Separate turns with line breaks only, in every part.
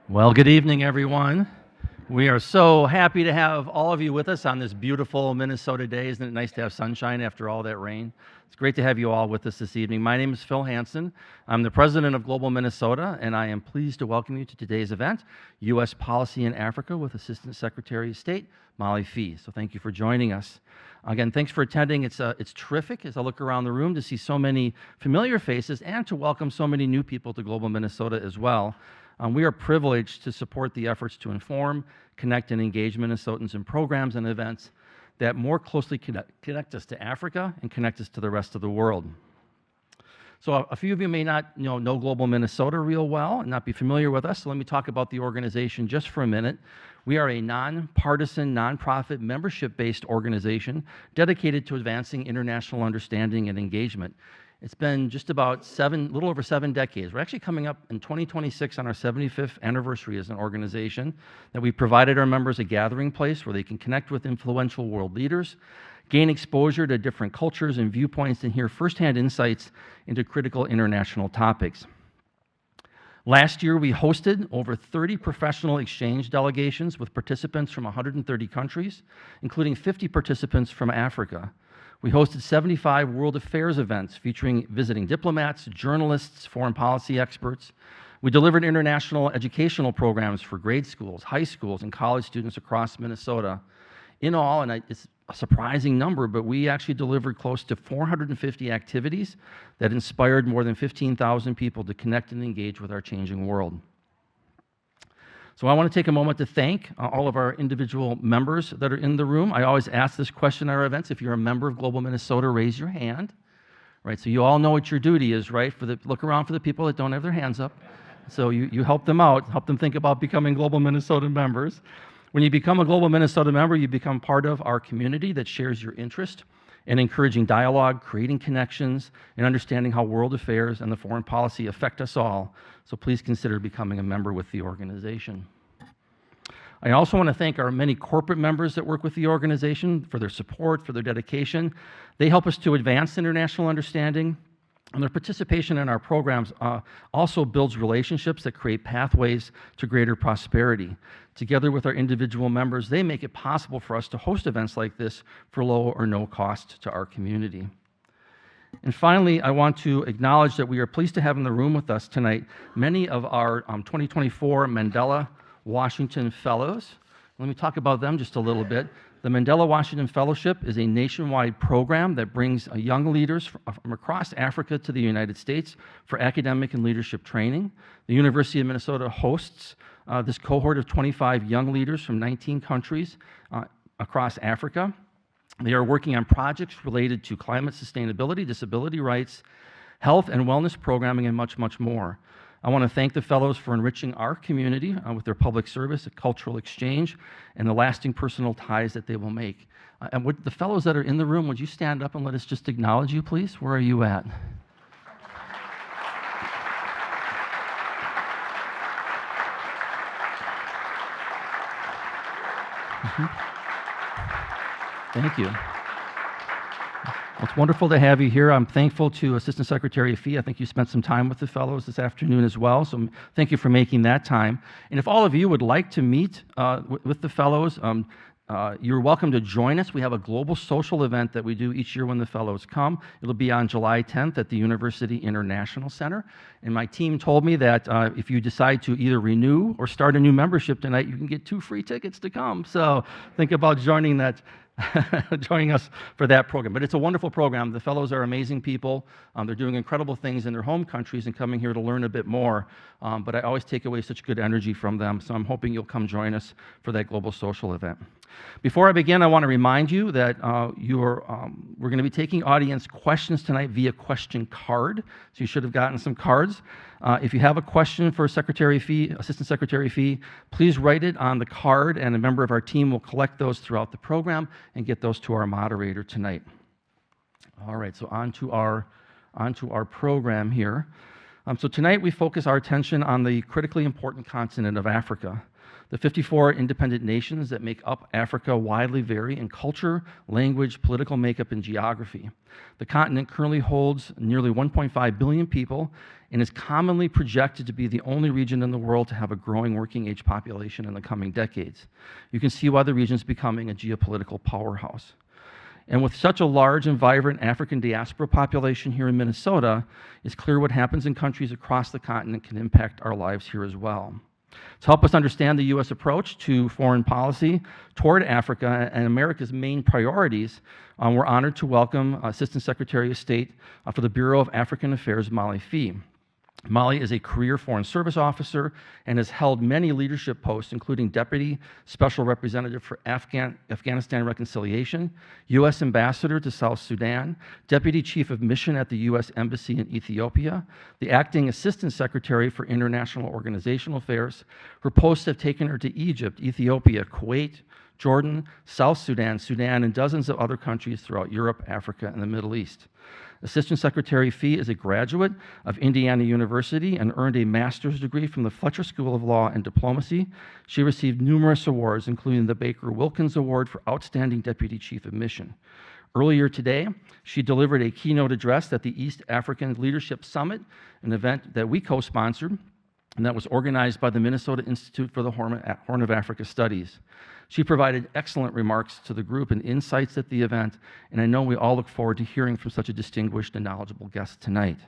Well, good evening, everyone. We are so happy to have all of you with us on this beautiful Minnesota day. Isn't it nice to have sunshine after all that rain? It's great to have you all with us this evening. My name is Phil Hansen. I'm the president of Global Minnesota, and I am pleased to welcome you to today's event, U.S. Policy in Africa with Assistant Secretary of State, Molly Phee. So thank you for joining us. Again, thanks for attending. It's terrific as I look around the room to see so many familiar faces and to welcome so many new people to Global Minnesota as well. We are privileged to support the efforts to inform, connect, and engage Minnesotans in programs and events that more closely connect us to Africa and connect us to the rest of the world. So a few of you may not know Global Minnesota real well and not be familiar with us, so let me talk about the organization just for a minute. We are a nonpartisan, nonprofit, membership-based organization dedicated to advancing international understanding and engagement. It's been just about little over 7 decades. We're actually coming up in 2026 on our 75th anniversary as an organization that we provided our members a gathering place where they can connect with influential world leaders, gain exposure to different cultures and viewpoints, and hear firsthand insights into critical international topics. Last year, we hosted over 30 professional exchange delegations with participants from 130 countries, including 50 participants from Africa. We hosted 75 World Affairs events featuring visiting diplomats, journalists, foreign policy experts. We delivered international educational programs for grade schools, high schools, and college students across Minnesota. In all, and it's a surprising number, but we actually delivered close to 450 activities that inspired more than 15,000 people to connect and engage with our changing world. So I want to take a moment to thank all of our individual members that are in the room. I always ask this question at our events. If you're a member of Global Minnesota, raise your hand. Right, so you all know what your duty is, right? Look around for the people that don't have their hands up. So you help them out, help them think about becoming Global Minnesota members. When you become a Global Minnesota member, you become part of our community that shares your interest in encouraging dialogue, creating connections, and understanding how world affairs and the foreign policy affect us all. So please consider becoming a member with the organization. I also want to thank our many corporate members that work with the organization for their support, for their dedication. They help us to advance international understanding, and their participation in our programs also builds relationships that create pathways to greater prosperity. Together with our individual members, they make it possible for us to host events like this for low or no cost to our community. And finally, I want to acknowledge that we are pleased to have in the room with us tonight many of our 2024 Mandela Washington Fellows. Let me talk about them just a little bit. The Mandela Washington Fellowship is a nationwide program that brings young leaders from across Africa to the United States for academic and leadership training. The University of Minnesota hosts this cohort of 25 young leaders from 19 countries across Africa. They are working on projects related to climate sustainability, disability rights, health and wellness programming, and much, much more. I want to thank the fellows for enriching our community with their public service, cultural exchange, and the lasting personal ties that they will make. And the fellows that are in the room, would you stand up and let us just acknowledge you, please? Where are you at? Thank you. Well, it's wonderful to have you here. I'm thankful to Assistant Secretary Phee. I think you spent some time with the fellows this afternoon as well, so thank you for making that time. And if all of you would like to meet with the fellows, you're welcome to join us. We have a global social event that we do each year when the fellows come. It'll be on July 10th at the University International Center. And my team told me that if you decide to either renew or start a new membership tonight, you can get 2 free tickets to come. So think about joining us for that program. But it's a wonderful program. The fellows are amazing people. They're doing incredible things in their home countries and coming here to learn a bit more. But I always take away such good energy from them. So I'm hoping you'll come join us for that global social event. Before I begin, I want to remind you that we're going to be taking audience questions tonight via question card. So you should have gotten some cards. If you have a question for Secretary Phee, Assistant Secretary Phee, please write it on the card, and a member of our team will collect those throughout the program and get those to our moderator tonight. All right, so on to our program here. So tonight we focus our attention on the critically important continent of Africa. The 54 independent nations that make up Africa widely vary in culture, language, political makeup, and geography. The continent currently holds nearly 1.5 billion people and is commonly projected to be the only region in the world to have a growing working age population in the coming decades. You can see why the region is becoming a geopolitical powerhouse. And with such a large and vibrant African diaspora population here in Minnesota, it's clear what happens in countries across the continent can impact our lives here as well. To help us understand the U.S. approach to foreign policy toward Africa and America's main priorities, we're honored to welcome Assistant Secretary of State for the Bureau of African Affairs, Molly Phee. Molly is a career Foreign Service officer and has held many leadership posts, including Deputy Special Representative for Afghanistan Reconciliation, U.S. Ambassador to South Sudan, Deputy Chief of Mission at the U.S. Embassy in Ethiopia, the Acting Assistant Secretary for International Organizational Affairs. Her posts have taken her to Egypt, Ethiopia, Kuwait, Jordan, South Sudan, Sudan, and dozens of other countries throughout Europe, Africa, and the Middle East. Assistant Secretary Phee is a graduate of Indiana University and earned a master's degree from the Fletcher School of Law and Diplomacy. She received numerous awards, including the Baker Wilkins Award for Outstanding Deputy Chief of Mission. Earlier today, she delivered a keynote address at the East African Leadership Summit, an event that we co-sponsored, and that was organized by the Minnesota Institute for the Horn of Africa Studies. She provided excellent remarks to the group and insights at the event, and I know we all look forward to hearing from such a distinguished and knowledgeable guest tonight.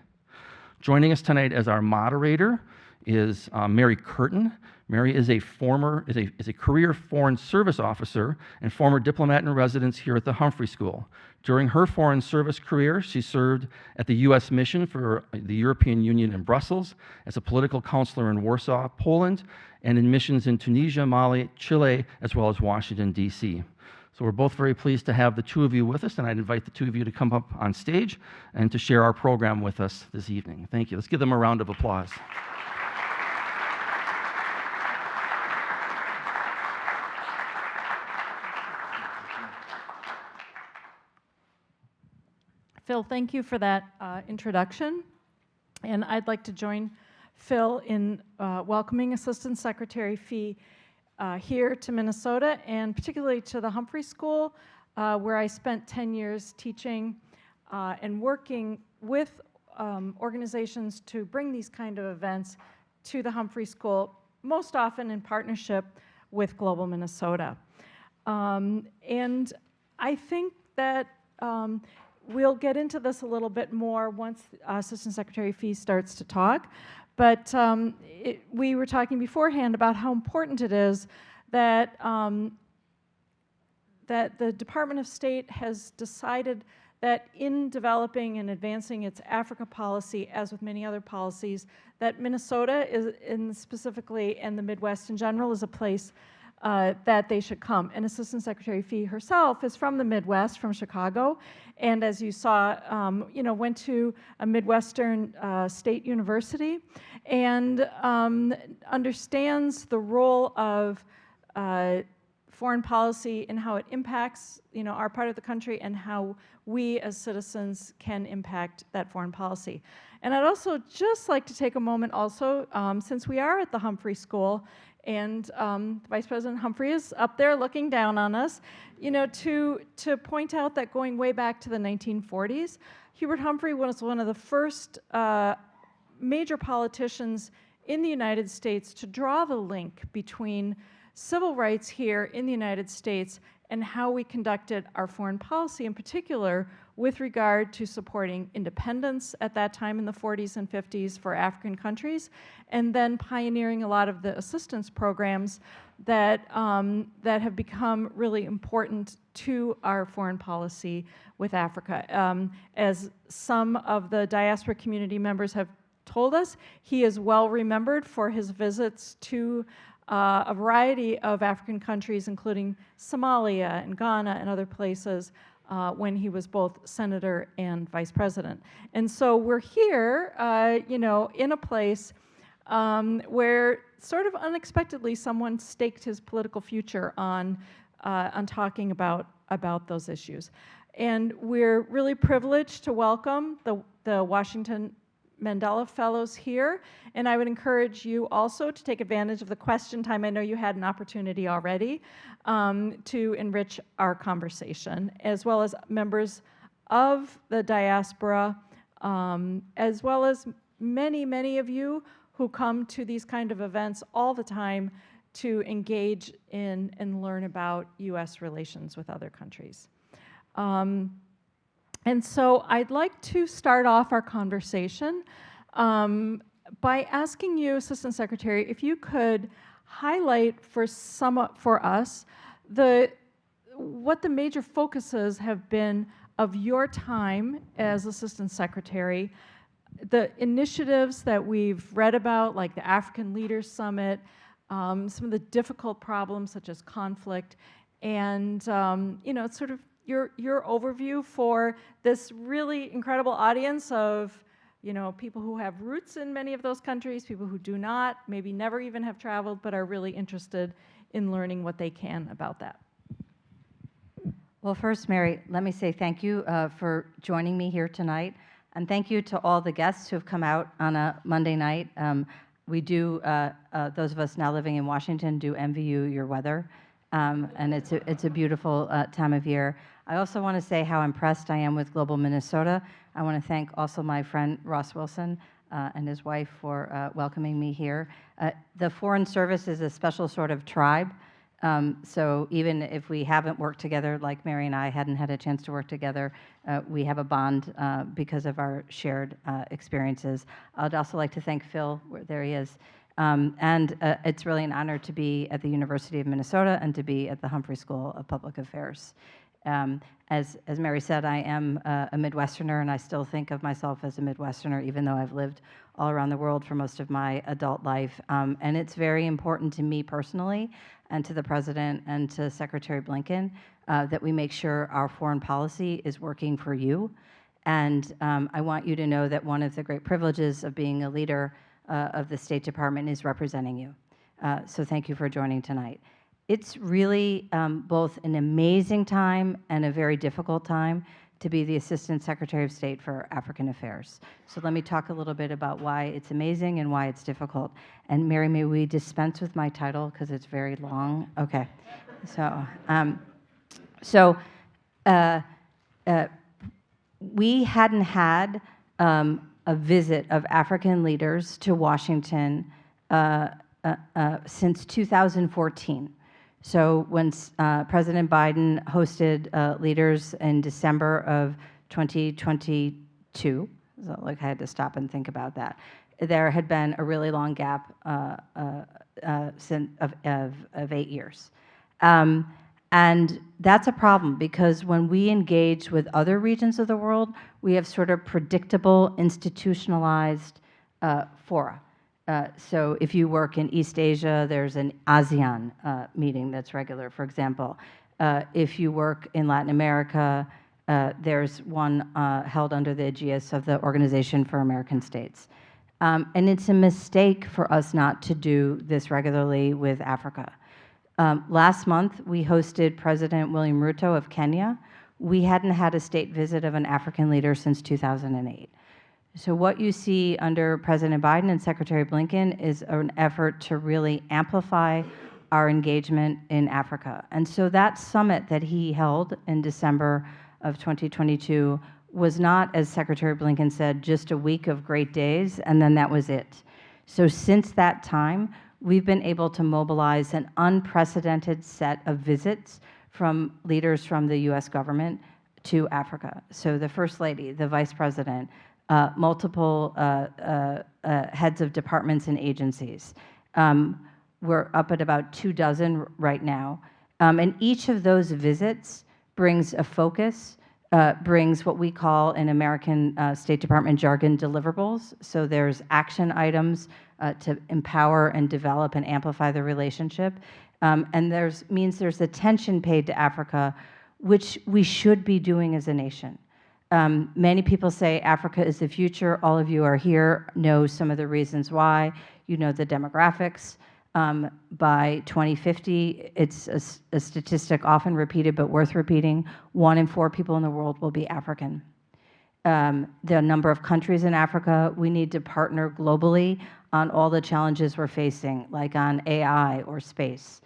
Joining us tonight as our moderator is Mary Curtin. Mary is a career Foreign Service officer and former diplomat in residence here at the Humphrey School. During her Foreign Service career, she served at the U.S. Mission for the European Union in Brussels, as a political counselor in Warsaw, Poland, and in missions in Tunisia, Mali, Chile, as well as Washington, D.C. So we're both very pleased to have the two of you with us, and I'd invite the two of you to come up on stage and to share our program with us this evening. Thank you. Let's give them a round of applause.
Phil, thank you for that introduction. And I'd like to join Phil in welcoming Assistant Secretary Phee here to Minnesota, and particularly to the Humphrey School, where I spent 10 years teaching and working with organizations to bring these kind of events to the Humphrey School, most often in partnership with Global Minnesota. And I think that we'll get into this a little bit more once Assistant Secretary Phee starts to talk. But we were talking beforehand about how important it is that, that the Department of State has decided that in developing and advancing its Africa policy, as with many other policies, that Minnesota is specifically, and the Midwest in general, is a place that they should come. And Assistant Secretary Phee herself is from the Midwest, from Chicago, and as you saw, went to a Midwestern state university, and understands the role of foreign policy and how it impacts, our part of the country, and how we as citizens can impact that foreign policy. And I'd also just like to take a moment also, since we are at the Humphrey School, and Vice President Humphrey is up there looking down on us, to point out that going way back to the 1940s, Hubert Humphrey was one of the first major politicians in the United States to draw the link between civil rights here in the United States and how we conducted our foreign policy, in particular with regard to supporting independence at that time in the 40s and 50s for African countries, and then pioneering a lot of the assistance programs that, that have become really important to our foreign policy with Africa. As some of the diaspora community members have told us, he is well remembered for his visits to a variety of African countries, including Somalia and Ghana and other places, when he was both senator and vice president. And so we're here, in a place where sort of unexpectedly someone staked his political future on talking about those issues. And we're really privileged to welcome the Washington Mandela Fellows here, and I would encourage you also to take advantage of the question time. I know you had an opportunity already to enrich our conversation, as well as members of the diaspora, as well as many of you who come to these kind of events all the time to engage in and learn about U.S. relations with other countries. And so I'd like to start off our conversation by asking you, Assistant Secretary, if you could highlight for us what the major focuses have been of your time as Assistant Secretary, the initiatives that we've read about, like the African Leaders Summit, some of the difficult problems such as conflict, and sort of your overview for this really incredible audience of people who have roots in many of those countries, people who do not, maybe never even have traveled, but are really interested in learning what they can about that.
Well, first, Mary, let me say thank you for joining me here tonight, and thank you to all the guests who have come out on a Monday night. We do, those of us now living in Washington, do envy you your weather, and it's a beautiful time of year. I also want to say how impressed I am with Global Minnesota. I want to thank also my friend Ross Wilson and his wife for welcoming me here. The Foreign Service is a special sort of tribe. So even if we haven't worked together, like Mary and I hadn't had a chance to work together, we have a bond because of our shared experiences. I'd also like to thank Phil, there he is. And it's really an honor to be at the University of Minnesota and to be at the Humphrey School of Public Affairs. As Mary said, I am a Midwesterner, and I still think of myself as a Midwesterner, even though I've lived all around the world for most of my adult life. And it's very important to me personally, and to the President and to Secretary Blinken, that we make sure our foreign policy is working for you. And I want you to know that one of the great privileges of being a leader of the State Department is representing you. So thank you for joining tonight. It's really both an amazing time and a very difficult time to be the Assistant Secretary of State for African Affairs. So let me talk a little bit about why it's amazing and why it's difficult. And Mary, may we dispense with my title because it's very long? Okay. We hadn't had a visit of African leaders to Washington since 2014. So when President Biden hosted leaders in December of 2022, so like I had to stop and think about that, there had been a really long gap of 8 years. And that's a problem because when we engage with other regions of the world, we have sort of predictable, institutionalized fora. So if you work in East Asia, there's an ASEAN meeting that's regular, for example. If you work in Latin America, there's one held under the aegis of the Organization for American States. And it's a mistake for us not to do this regularly with Africa. Last month, we hosted President William Ruto of Kenya. We hadn't had a state visit of an African leader since 2008. So what you see under President Biden and Secretary Blinken is an effort to really amplify our engagement in Africa. And so that summit that he held in December of 2022 was not, as Secretary Blinken said, just a week of great days, and then that was it. So since that time, we've been able to mobilize an unprecedented set of visits from leaders from the U.S. government to Africa. So the First Lady, the Vice President, multiple heads of departments and agencies. We're up at about 24 right now. And each of those visits brings a focus, brings what we call in American State Department jargon deliverables. So there's action items to empower and develop and amplify the relationship. And means there's attention paid to Africa, which we should be doing as a nation. Many people say Africa is the future. All of you are here, know some of the reasons why. You know the demographics. By 2050, it's a statistic often repeated but worth repeating. 1 in 4 people in the world will be African. the number of countries in Africa. We need to partner globally on all the challenges we're facing, like on AI or space.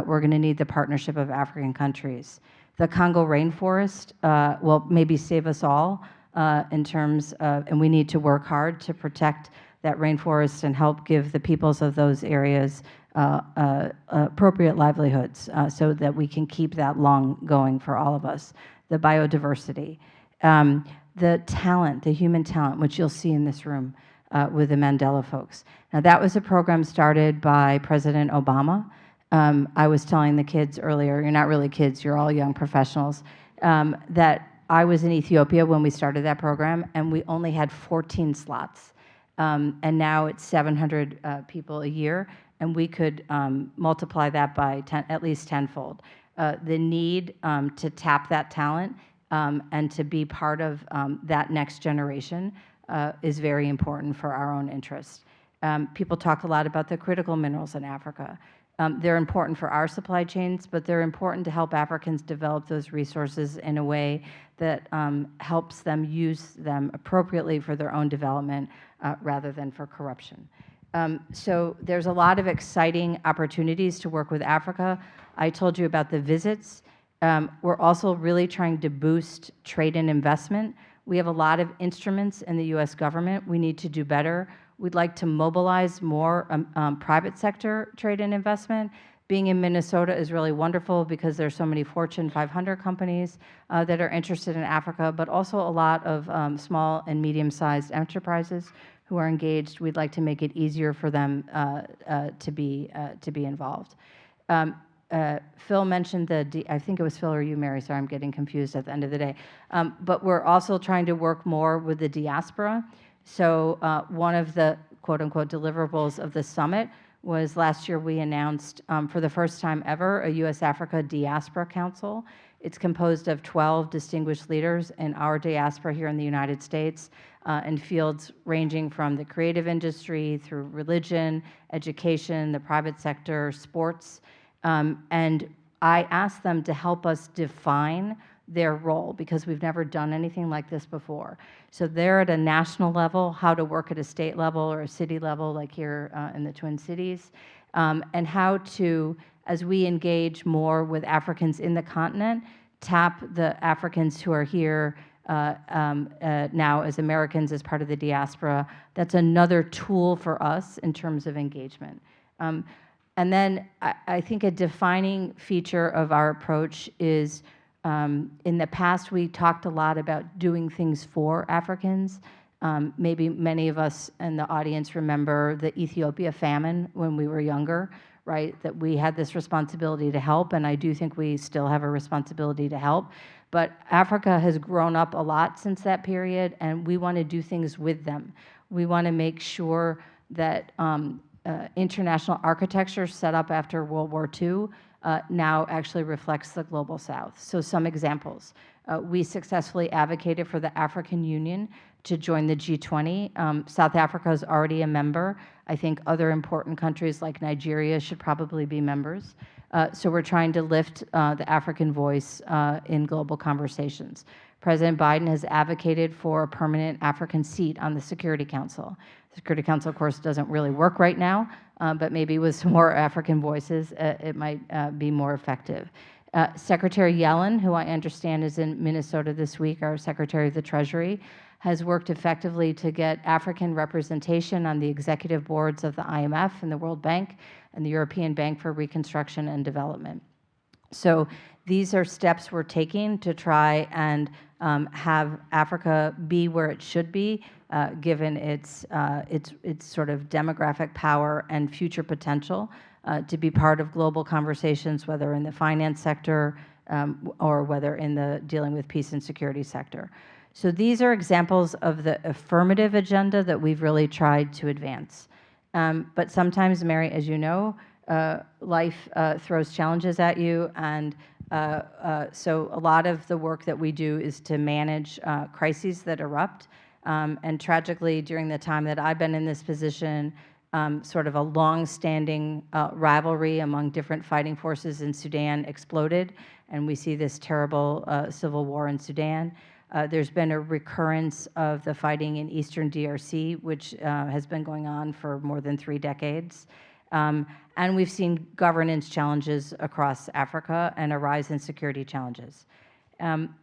We're going to need the partnership of African countries. The Congo rainforest will maybe save us all in terms of, and we need to work hard to protect that rainforest and help give the peoples of those areas appropriate livelihoods so that we can keep that long going for all of us. The biodiversity. The talent, the human talent, which you'll see in this room with the Mandela folks. Now, that was a program started by President Obama. I was telling the kids earlier, you're not really kids, you're all young professionals, that I was in Ethiopia when we started that program, and we only had 14 slots. And now it's 700 people a year, and we could multiply that by at least tenfold. The need to tap that talent and to be part of that next generation is very important for our own interest. People talk a lot about the critical minerals in Africa. They're important for our supply chains, but they're important to help Africans develop those resources in a way that helps them use them appropriately for their own development rather than for corruption. So there's a lot of exciting opportunities to work with Africa. I told you about the visits. We're also really trying to boost trade and investment. We have a lot of instruments in the U.S. government. We need to do better. We'd like to mobilize more private sector trade and investment. Being in Minnesota is really wonderful because there's so many Fortune 500 companies that are interested in Africa, but also a lot of small and medium-sized enterprises who are engaged. We'd like to make it easier for them to be involved. Phil mentioned I think it was Phil or you, Mary, sorry, I'm getting confused at the end of the day. But we're also trying to work more with the diaspora. So one of the quote-unquote deliverables of the summit was last year we announced for the first time ever a U.S. Africa Diaspora Council. It's composed of 12 distinguished leaders in our diaspora here in the United States in fields ranging from the creative industry through religion, education, the private sector, sports. And I asked them to help us define their role because we've never done anything like this before. So they're at a national level, how to work at a state level or a city level like here in the Twin Cities, and how to, as we engage more with Africans in the continent, tap the Africans who are here now as Americans as part of the diaspora. That's another tool for us in terms of engagement. And then I think a defining feature of our approach is in the past, we talked a lot about doing things for Africans. Maybe many of us in the audience remember the Ethiopia famine when we were younger, right? That we had this responsibility to help, and I do think we still have a responsibility to help. But Africa has grown up a lot since that period, and we want to do things with them. We want to make sure that international architecture set up after World War II now actually reflects the global South. So some examples. We successfully advocated for the African Union to join the G20. South Africa is already a member. I think other important countries like Nigeria should probably be members. So we're trying to lift the African voice in global conversations. President Biden has advocated for a permanent African seat on the Security Council. The Security Council, of course, doesn't really work right now, but maybe with some more African voices, it might be more effective. Secretary Yellen, who I understand is in Minnesota this week, our Secretary of the Treasury, has worked effectively to get African representation on the executive boards of the IMF and the World Bank and the European Bank for Reconstruction and Development. So these are steps we're taking to try and have Africa be where it should be, given its sort of demographic power and future potential to be part of global conversations, whether in the finance sector or whether in the dealing with peace and security sector. So these are examples of the affirmative agenda that we've really tried to advance. But sometimes, Mary, as you know, life throws challenges at you, and so a lot of the work that we do is to manage crises that erupt. And tragically, during the time that I've been in this position, sort of a long-standing rivalry among different fighting forces in Sudan exploded, and we see this terrible civil war in Sudan. There's been a recurrence of the fighting in eastern DRC, which has been going on for more than 3 decades. And we've seen governance challenges across Africa and a rise in security challenges.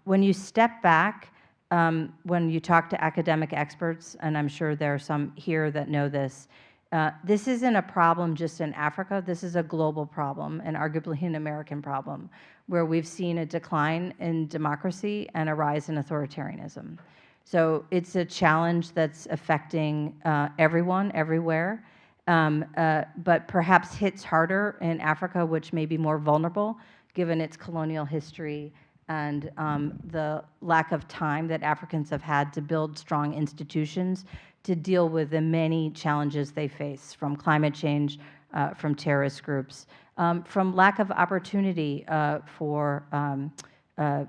When you step back, when you talk to academic experts, and I'm sure there are some here that know this, this isn't a problem just in Africa. This is a global problem, and arguably an American problem, where we've seen a decline in democracy and a rise in authoritarianism. So it's a challenge that's affecting everyone, everywhere, but perhaps hits harder in Africa, which may be more vulnerable, given its colonial history and the lack of time that Africans have had to build strong institutions to deal with the many challenges they face, from climate change, from terrorist groups, from lack of opportunity for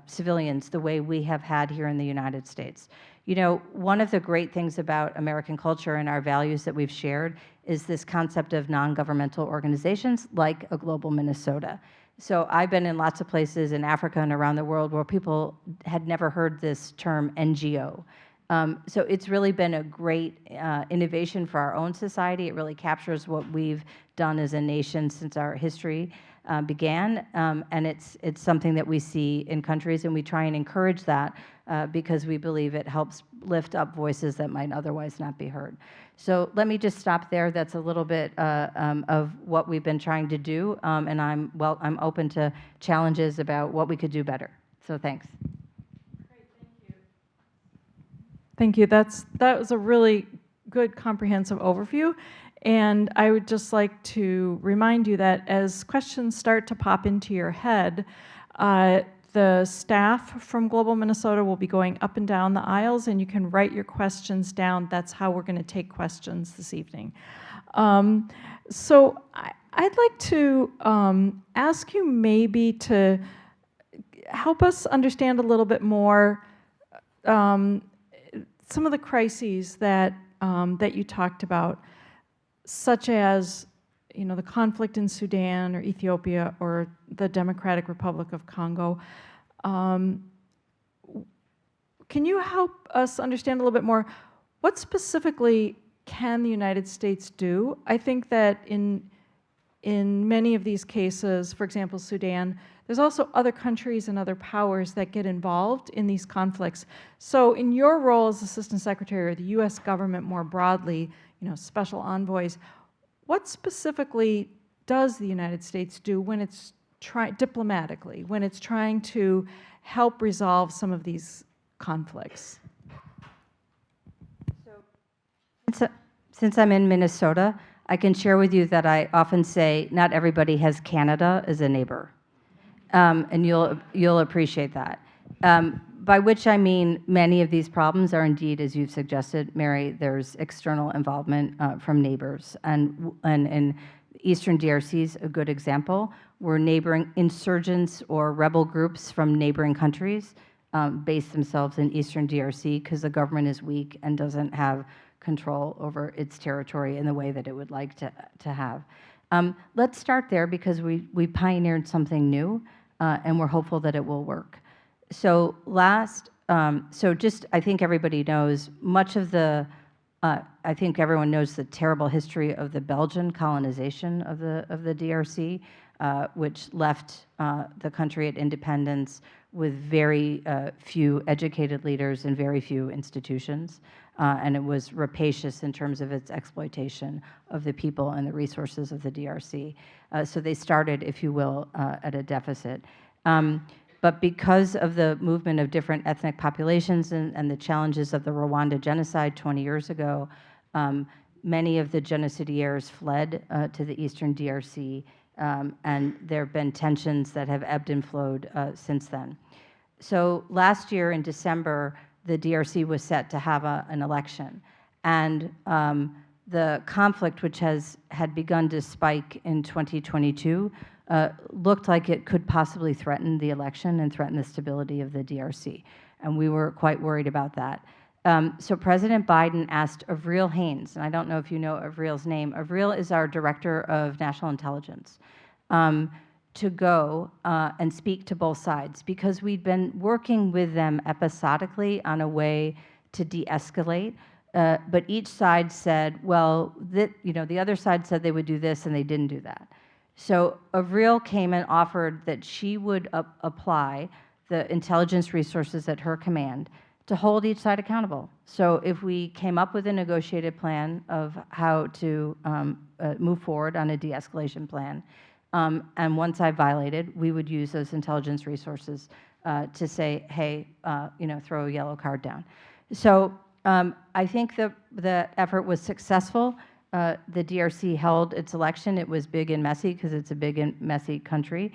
civilians the way we have had here in the United States. You know, one of the great things about American culture and our values that we've shared is this concept of non-governmental organizations like a global Minnesota. So I've been in lots of places in Africa and around the world where people had never heard this term NGO. So it's really been a great innovation for our own society. It really captures what we've done as a nation since our history began, and it's something that we see in countries, and we try and encourage that because we believe it helps lift up voices that might otherwise not be heard. So let me just stop there. That's a little bit of what we've been trying to do, and I'm open to challenges about what we could do better. So thanks.
Thank you. That was a really good comprehensive overview. And I would just like to remind you that as questions start to pop into your head, the staff from Global Minnesota will be going up and down the aisles, and you can write your questions down. That's how we're going to take questions this evening. So I'd like to ask you maybe to help us understand a little bit more some of the crises that that you talked about, such as, you know, the conflict in Sudan or Ethiopia or the Democratic Republic of Congo. Can you help us understand a little bit more, what specifically can the United States do? I think that in many of these cases, for example, Sudan, there's also other countries and other powers that get involved in these conflicts. So in your role as Assistant Secretary, or the U.S. government more broadly, you know, special envoys, what specifically does the United States do when it's diplomatically, when it's trying to help resolve some of these conflicts?
So, since I'm in Minnesota, I can share with you that I often say not everybody has Canada as a neighbor, and you'll appreciate that. By which I mean many of these problems are indeed, as you've suggested, Mary, there's external involvement from neighbors. And Eastern DRC is a good example, where neighboring insurgents or rebel groups from neighboring countries base themselves in Eastern DRC because the government is weak and doesn't have control over its territory in the way that it would like to have. Let's start there because we pioneered something new, and we're hopeful that it will work. So I think everybody knows much of the, I think everyone knows the terrible history of the Belgian colonization of the DRC, which left the country at independence with very few educated leaders and very few institutions. And it was rapacious in terms of its exploitation of the people and the resources of the DRC. So they started, if you will, at a deficit. But because of the movement of different ethnic populations and the challenges of the Rwanda genocide 20 years ago, many of the genocidaires fled to the Eastern DRC, and there have been tensions that have ebbed and flowed since then. So last year in December, the DRC was set to have an election, and the conflict, which had begun to spike in 2022, looked like it could possibly threaten the election and threaten the stability of the DRC, and we were quite worried about that. So President Biden asked Avril Haines, and I don't know if you know Avril's name. Avril is our Director of National Intelligence, to go and speak to both sides, because we'd been working with them episodically on a way to de-escalate, but each side said, well, the other side said they would do this and they didn't do that. So Avril came and offered that she would apply the intelligence resources at her command to hold each side accountable. So if we came up with a negotiated plan of how to move forward on a de-escalation plan, and one side violated, we would use those intelligence resources to say, hey, throw a yellow card down. So I think the effort was successful. The DRC held its election. It was big and messy because it's a big and messy country,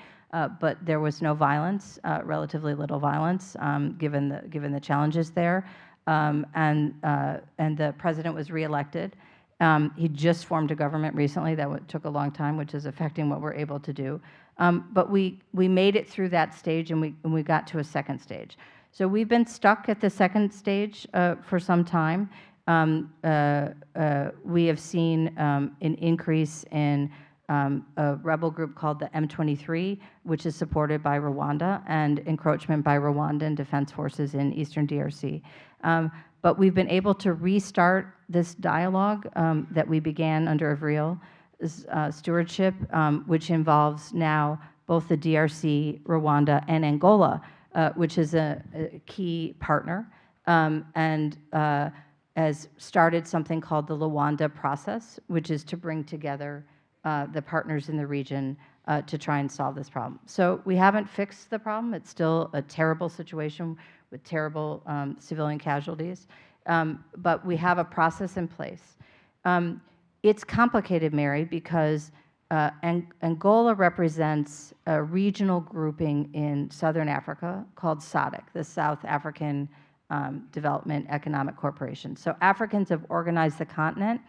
but there was no violence, relatively little violence, given the challenges there. And the president was reelected. He just formed a government recently that took a long time, which is affecting what we're able to do. But we made it through that stage, and we got to a second stage. So we've been stuck at the second stage for some time. We have seen an increase in a rebel group called the M23, which is supported by Rwanda, and encroachment by Rwandan defense forces in eastern DRC. But we've been able to restart this dialogue that we began under Avril's stewardship, which involves now both the DRC, Rwanda, and Angola, which is a key partner, and has started something called the Luanda process, which is to bring together the partners in the region to try and solve this problem. So we haven't fixed the problem. It's still a terrible situation with terrible civilian casualties, but we have a process in place. It's complicated, Mary, because Angola represents a regional grouping in southern Africa called SADC, the South African Development Economic Corporation. So Africans have organized the continent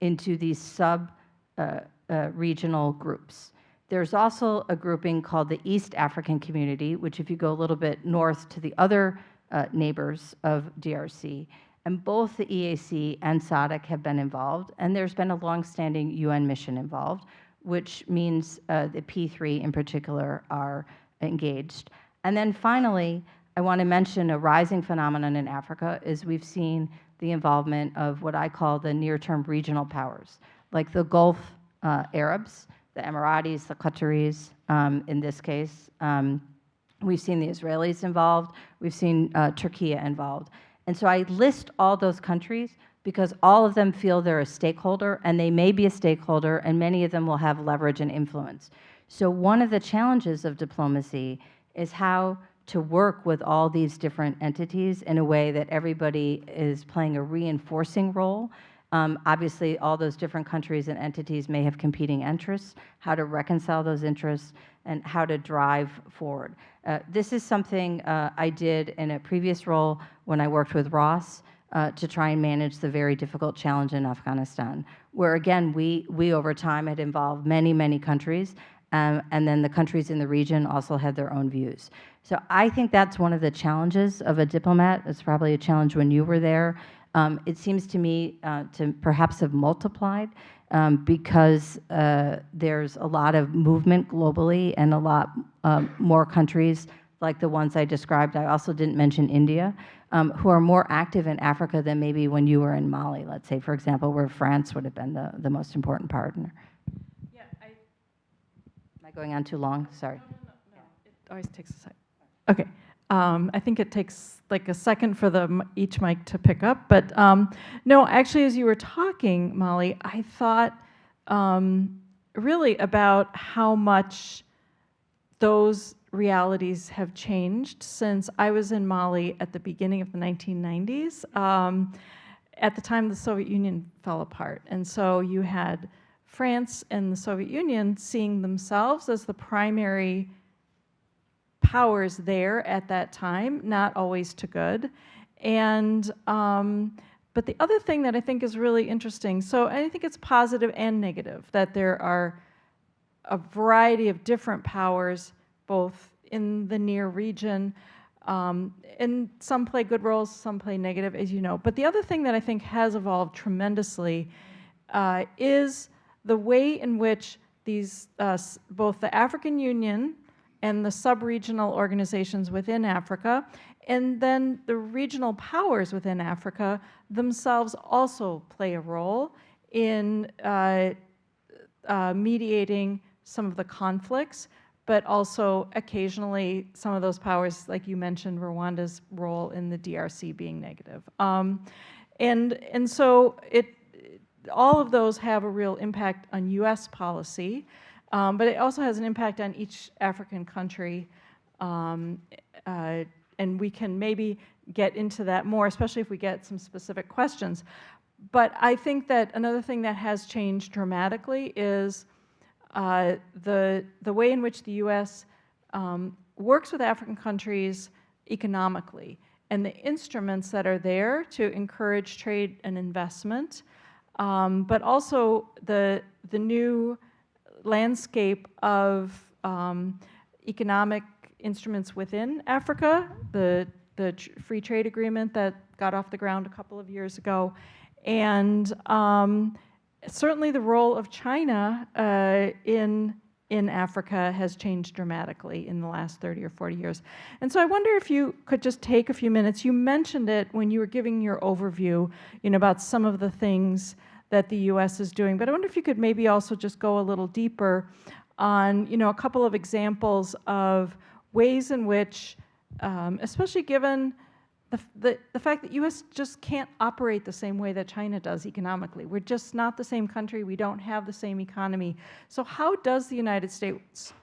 into these sub-regional groups. There's also a grouping called the East African Community, which if you go a little bit north to the other neighbors of DRC, and both the EAC and SADC have been involved, and there's been a longstanding UN mission involved, which means the P3 in particular are engaged. And then finally, I want to mention a rising phenomenon in Africa is we've seen the involvement of what I call the near-term regional powers, like the Gulf Arabs, the Emiratis, the Qataris, in this case. We've seen the Israelis involved. We've seen Turkey involved. And so I list all those countries because all of them feel they're a stakeholder, and they may be a stakeholder, and many of them will have leverage and influence. So one of the challenges of diplomacy is how to work with all these different entities in a way that everybody is playing a reinforcing role. Obviously, all those different countries and entities may have competing interests, how to reconcile those interests, and how to drive forward. This is something I did in a previous role when I worked with Ross to try and manage the very difficult challenge in Afghanistan, where again, we over time had involved many, many countries, and then the countries in the region also had their own views. So I think that's one of the challenges of a diplomat. It's probably a challenge when you were there. It seems to me to perhaps have multiplied because there's a lot of movement globally and a lot more countries like the ones I described. I also didn't mention India, who are more active in Africa than maybe when you were in Mali, let's say, for example, where France would have been the most important partner.
Yeah,
Am I going on too long? Sorry.
No. It always takes a second. Okay. I think it takes like a second for each mic to pick up. But no, actually, as you were talking, Molly, I thought really about how much those realities have changed since I was in Mali at the beginning of the 1990s. At the time, the Soviet Union fell apart. And so you had France and the Soviet Union seeing themselves as the primary powers there at that time, not always to good. And but the other thing that I think is really interesting, so I think it's positive and negative that there are a variety of different powers, both in the near region, and some play good roles, some play negative, as you know. But the other thing that I think has evolved tremendously is the way in which both the African Union and the sub-regional organizations within Africa, and then the regional powers within Africa themselves also play a role in mediating some of the conflicts, but also occasionally some of those powers, like you mentioned, Rwanda's role in the DRC being negative. And so all of those have a real impact on U.S. policy, but it also has an impact on each African country, and we can maybe get into that more, especially if we get some specific questions. But I think that another thing that has changed dramatically is the way in which the U.S. Works with African countries economically, and the instruments that are there to encourage trade and investment, but also the new landscape of economic instruments within Africa, the free trade agreement that got off the ground a couple of years ago, and certainly the role of China in Africa has changed dramatically in the last 30 or 40 years. And so I wonder if you could just take a few minutes. You mentioned it when you were giving your overview, about some of the things that the U.S. is doing, but I wonder if you could maybe also just go a little deeper on, a couple of examples of ways in which, especially given the fact that U.S. just can't operate the same way that China does economically. We're just not the same country. We don't have the same economy. So how does the United States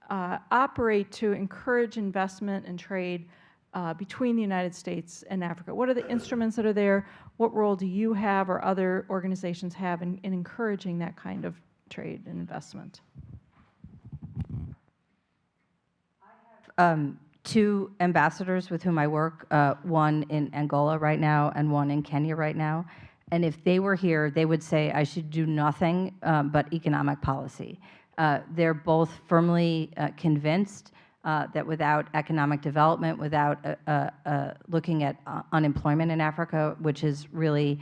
operate to encourage investment and trade between the United States and Africa? What are the instruments that are there? What role do you have or other organizations have in encouraging that kind of trade and investment?
Two ambassadors with whom I work, one in Angola right now and one in Kenya right now. And if they were here, they would say I should do nothing but economic policy. They're both firmly convinced that without economic development, without looking at unemployment in Africa, which is really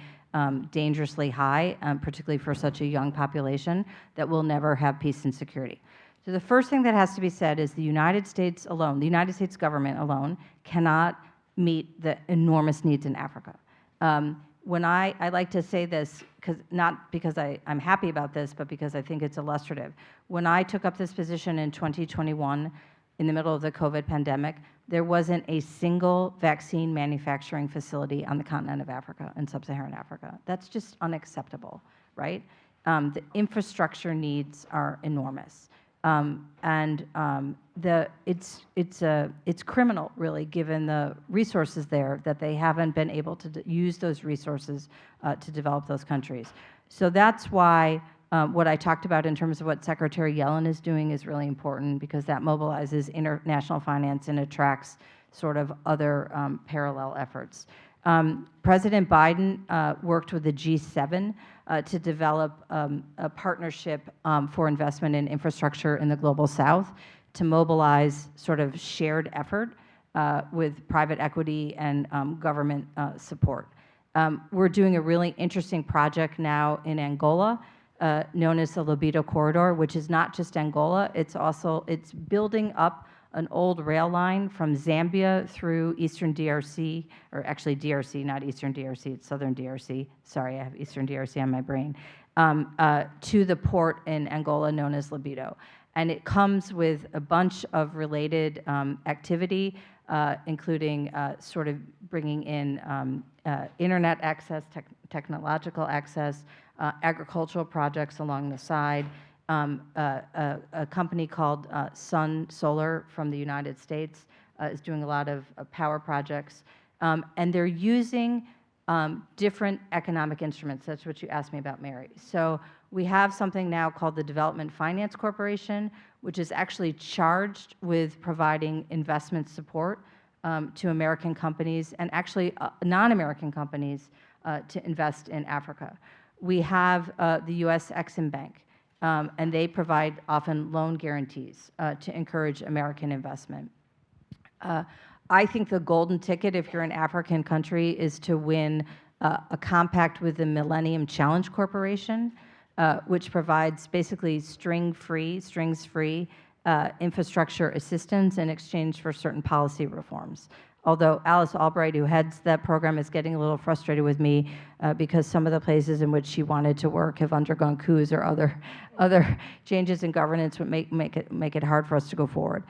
dangerously high, particularly for such a young population, that we'll never have peace and security. So the first thing that has to be said is the United States alone, the United States government alone, cannot meet the enormous needs in Africa. When I like to say this, not because I'm happy about this, but because I think it's illustrative. When I took up this position in 2021, in the middle of the COVID pandemic, there wasn't a single vaccine manufacturing facility on the continent of Africa, in sub-Saharan Africa. That's just unacceptable, right? The infrastructure needs are enormous. It's criminal, really, given the resources there, that they haven't been able to use those resources to develop those countries. So that's why what I talked about in terms of what Secretary Yellen is doing is really important, because that mobilizes international finance and attracts sort of other parallel efforts. President Biden worked with the G7 to develop a partnership for investment in infrastructure in the Global South to mobilize sort of shared effort with private equity and government support. We're doing a really interesting project now in Angola known as the Libido Corridor, which is not just Angola, it's building up an old rail line from Zambia through Eastern DRC, or actually DRC, not Eastern DRC, it's Southern DRC. Sorry, I have Eastern DRC on my brain, to the port in Angola known as Libido. And it comes with a bunch of related activity, including sort of bringing in internet access, technological access, agricultural projects along the side. A company called Sun Solar from the United States is doing a lot of power projects. And they're using different economic instruments. That's what you asked me about, Mary. So we have something now called the Development Finance Corporation, which is actually charged with providing investment support to American companies and actually non-American companies to invest in Africa. We have the U.S. Exim Bank. And they provide often loan guarantees to encourage American investment. I think the golden ticket, if you're an African country, is to win a compact with the Millennium Challenge Corporation, which provides basically strings-free infrastructure assistance in exchange for certain policy reforms. Although Alice Albright, who heads that program, is getting a little frustrated with me because some of the places in which she wanted to work have undergone coups or other changes in governance would make it hard for us to go forward.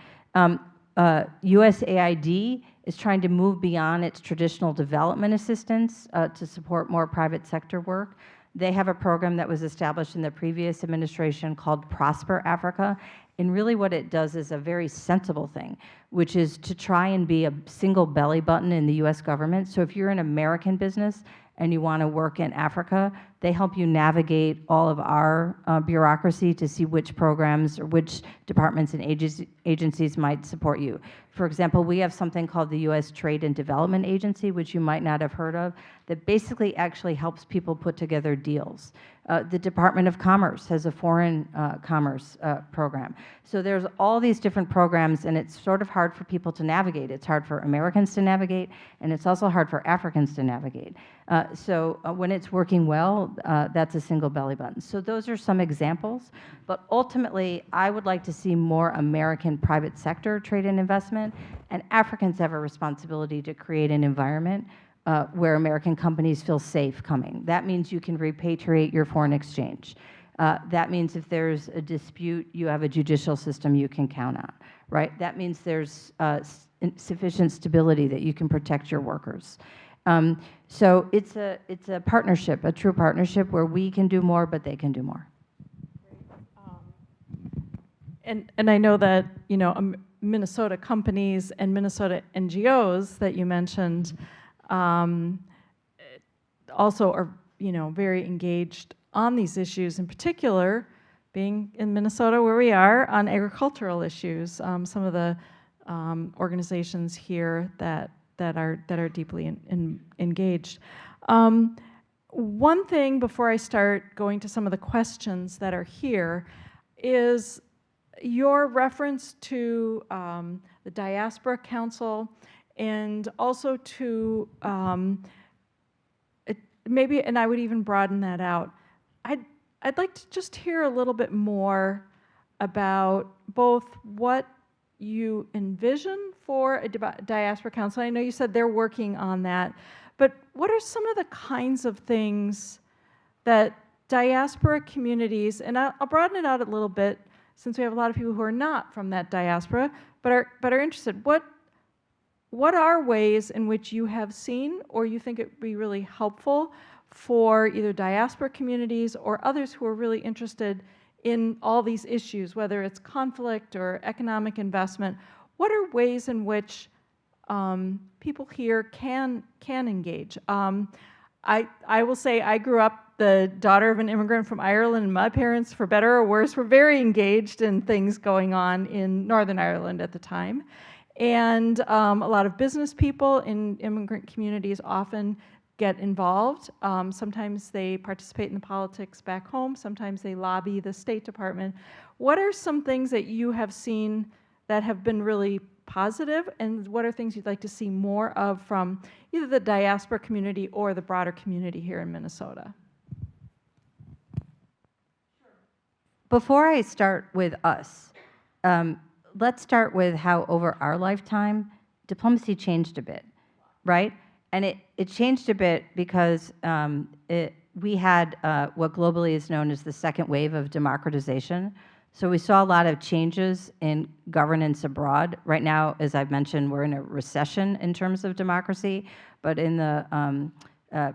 USAID is trying to move beyond its traditional development assistance to support more private sector work. They have a program that was established in the previous administration called Prosper Africa. And really what it does is a very sensible thing, which is to try and be a single belly button in the US government. So if you're an American business and you want to work in Africa, they help you navigate all of our bureaucracy to see which programs or which departments and agencies might support you. For example, we have something called the U.S. Trade and Development Agency, which you might not have heard of, that basically actually helps people put together deals. The Department of Commerce has a foreign commerce program. So there's all these different programs, and it's sort of hard for people to navigate. It's hard for Americans to navigate, and it's also hard for Africans to navigate. So when it's working well, that's a single belly button. So those are some examples. But ultimately, I would like to see more American private sector trade and investment, and Africans have a responsibility to create an environment where American companies feel safe coming. That means you can repatriate your foreign exchange. That means if there's a dispute, you have a judicial system you can count on, right? That means there's sufficient stability that you can protect your workers. So it's a partnership, a true partnership where we can do more, but they can do more.
And I know that, you know, Minnesota companies and Minnesota NGOs that you mentioned also are, you know, very engaged on these issues, in particular, being in Minnesota where we are, on agricultural issues. Some of the organizations here that are deeply engaged. One thing before I start going to some of the questions that are here is your reference to the Diaspora Council, and also to maybe, and I would even broaden that out. I'd like to just hear a little bit more about both what you envision for a Diaspora Council. I know you said they're working on that, but what are some of the kinds of things that diaspora communities, and I'll broaden it out a little bit since we have a lot of people who are not from that diaspora, but are interested. What are ways in which you have seen or you think it would be really helpful for either diaspora communities or others who are really interested in all these issues, whether it's conflict or economic investment? What are ways in which people here can engage? I will say I grew up the daughter of an immigrant from Ireland, and my parents, for better or worse, were very engaged in things going on in Northern Ireland at the time. And a lot of business people in immigrant communities often get involved. Sometimes they participate in the politics back home. Sometimes they lobby the State Department. What are some things that you have seen that have been really positive, and what are things you'd like to see more of from either the diaspora community or the broader community here in Minnesota?
Before I start with us, let's start with how over our lifetime, diplomacy changed a bit, right? And it changed a bit because we had what globally is known as the second wave of democratization. So we saw a lot of changes in governance abroad. Right now, as I've mentioned, we're in a recession in terms of democracy, but in the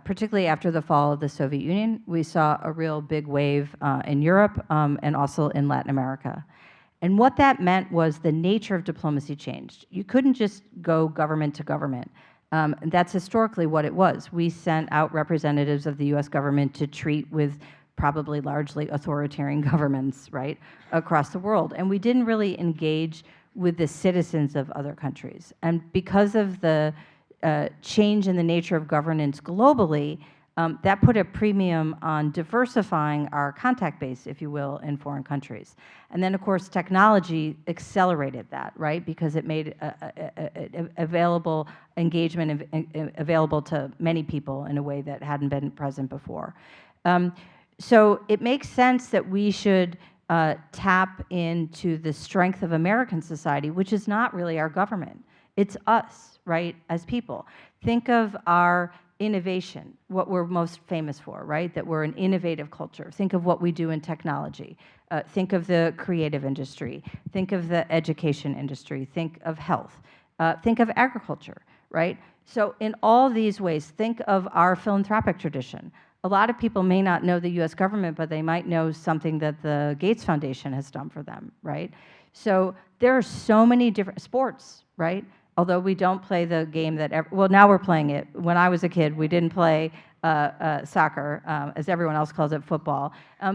particularly after the fall of the Soviet Union, we saw a real big wave in Europe and also in Latin America. And what that meant was the nature of diplomacy changed. You couldn't just go government to government. That's historically what it was. We sent out representatives of the US government to treat with probably largely authoritarian governments, right, across the world. And we didn't really engage with the citizens of other countries. And because of the change in the nature of governance globally, that put a premium on diversifying our contact base, if you will, in foreign countries. And then, of course, technology accelerated that, right? Because it made available engagement available to many people in a way that hadn't been present before. So it makes sense that we should tap into the strength of American society, which is not really our government. It's us, right, as people. Think of our innovation, what we're most famous for, right? That we're an innovative culture. Think of what we do in technology. Think of the creative industry. Think of the education industry. Think of health. Think of agriculture, right? So in all these ways, think of our philanthropic tradition. A lot of people may not know the U.S. government, but they might know something that the Gates Foundation has done for them, right? So there are so many different sports, right? Although we don't play the game that, well, now we're playing it. When I was a kid, we didn't play soccer, as everyone else calls it, football.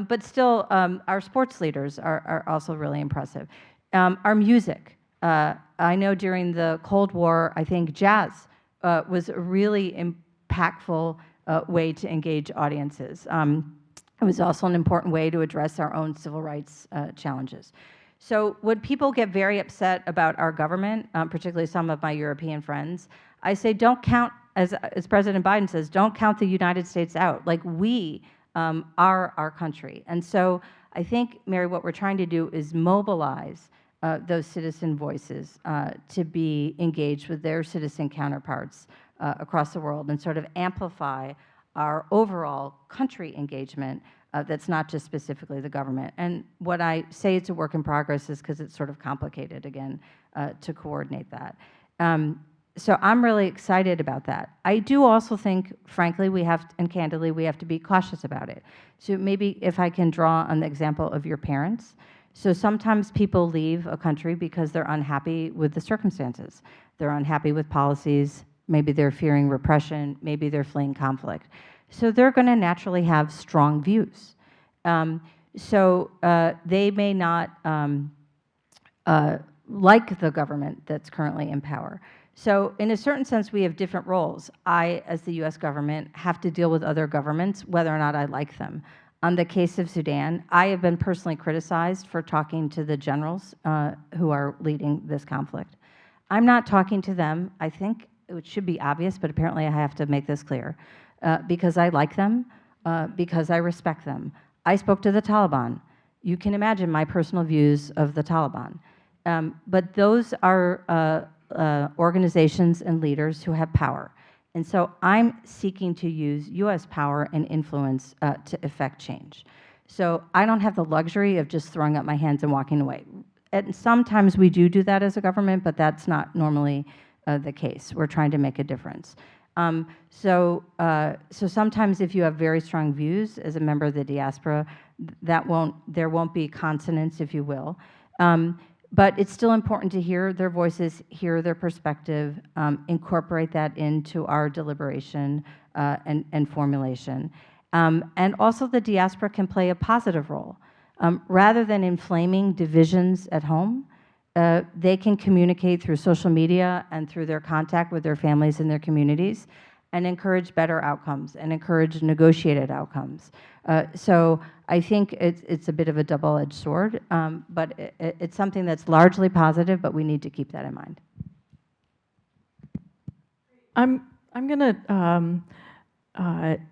But still, our sports leaders are also really impressive. Our music. I know during the Cold War, I think jazz was a really impactful way to engage audiences. It was also an important way to address our own civil rights challenges. So when people get very upset about our government, particularly some of my European friends, I say don't count, as President Biden says, don't count the United States out. Like, we are our country. And so I think, Mary, what we're trying to do is mobilize those citizen voices to be engaged with their citizen counterparts across the world and sort of amplify our overall country engagement that's not just specifically the government. And what I say it's a work in progress is because it's sort of complicated, again, to coordinate that. So I'm really excited about that. I do also think, frankly, we have, and candidly, we have to be cautious about it. So maybe if I can draw on the example of your parents. So sometimes people leave a country because they're unhappy with the circumstances. They're unhappy with policies. Maybe they're fearing repression. Maybe they're fleeing conflict. So they're going to naturally have strong views. They may not like the government that's currently in power. So in a certain sense, we have different roles. I, as the U.S. government, have to deal with other governments, whether or not I like them. On the case of Sudan, I have been personally criticized for talking to the generals who are leading this conflict. I'm not talking to them. I think it should be obvious, but apparently I have to make this clear. Because I like them, because I respect them. I spoke to the Taliban. You can imagine my personal views of the Taliban. But those are organizations and leaders who have power. And so I'm seeking to use U.S. power and influence to effect change. So I don't have the luxury of just throwing up my hands and walking away. And sometimes we do that as a government, but that's not normally the case. We're trying to make a difference. So sometimes if you have very strong views as a member of the diaspora, there won't be consonance, if you will. But it's still important to hear their voices, hear their perspective, incorporate that into our deliberation and formulation. And also the diaspora can play a positive role. Rather than inflaming divisions at home, they can communicate through social media and through their contact with their families and their communities and encourage better outcomes and encourage negotiated outcomes. So I think it's a bit of a double-edged sword, but it's something that's largely positive, but we need to keep that in mind.
I'm going to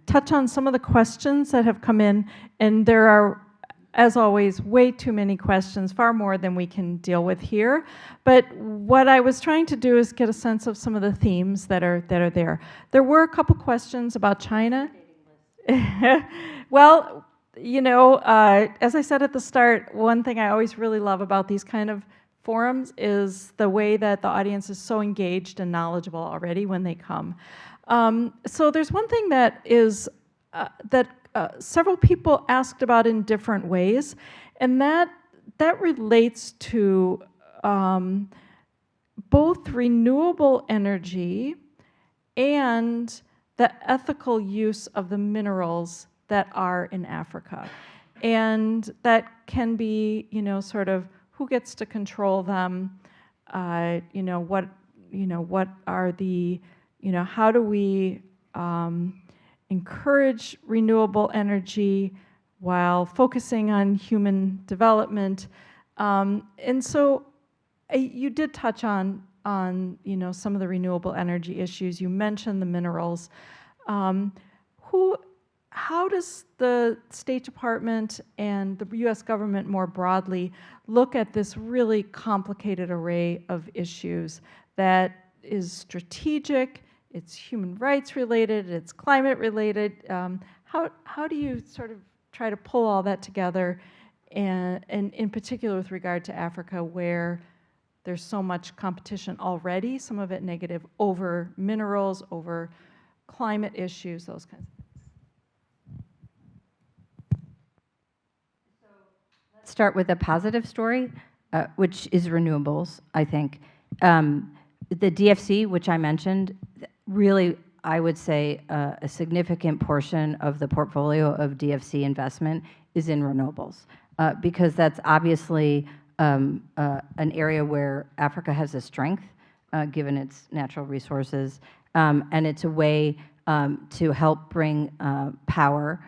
touch on some of the questions that have come in, and there are, as always, way too many questions, far more than we can deal with here. But what I was trying to do is get a sense of some of the themes that are there. There were a couple questions about China. Well, you know, as I said at the start, one thing I always really love about these kind of forums is the way that the audience is so engaged and knowledgeable already when they come. So there's one thing that is several people asked about in different ways, and that relates to both renewable energy and the ethical use of the minerals that are in Africa. And that can be, you know, sort of who gets to control them, what are the, how do we encourage renewable energy while focusing on human development. And so you did touch on some of the renewable energy issues. You mentioned the minerals. how does the State Department and the U.S. government more broadly look at this really complicated array of issues that is strategic, it's human rights related, it's climate related? How do you sort of try to pull all that together, and in particular with regard to Africa, where there's so much competition already, some of it negative, over minerals, over climate issues, those kinds of things?
Let's start with a positive story, which is renewables, I think. The DFC, which I mentioned, really, I would say a significant portion of the portfolio of DFC investment is in renewables, because that's obviously an area where Africa has a strength, given its natural resources, and it's a way to help bring power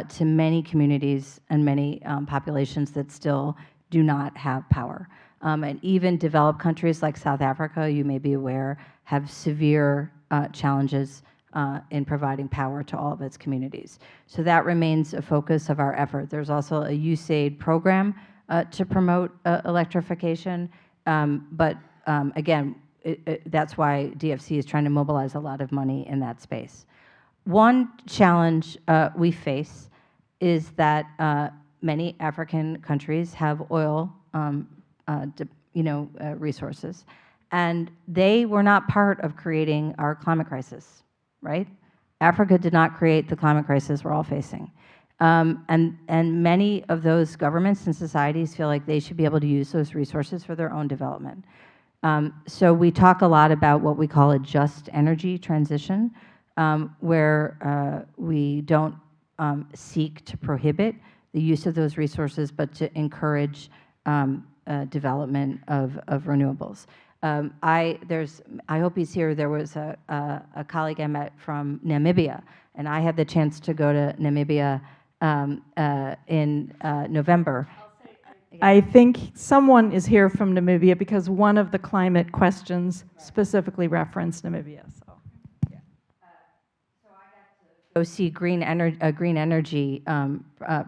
to many communities and many populations that still do not have power. And even developed countries like South Africa, you may be aware, have severe challenges in providing power to all of its communities. So that remains a focus of our effort. There's also a USAID program to promote electrification, but again, that's why DFC is trying to mobilize a lot of money in that space. One challenge we face is that many African countries have oil resources, and they were not part of creating our climate crisis, right? Africa did not create the climate crisis we're all facing. And many of those governments and societies feel like they should be able to use those resources for their own development. So we talk a lot about what we call a just energy transition, where we don't seek to prohibit the use of those resources, but to encourage development of renewables. I hope he's here. There was a colleague I met from Namibia, and I had the chance to go to Namibia in November.
I think someone is here from Namibia because one of the climate questions specifically referenced Namibia. So, yeah.
So I got to go see a green energy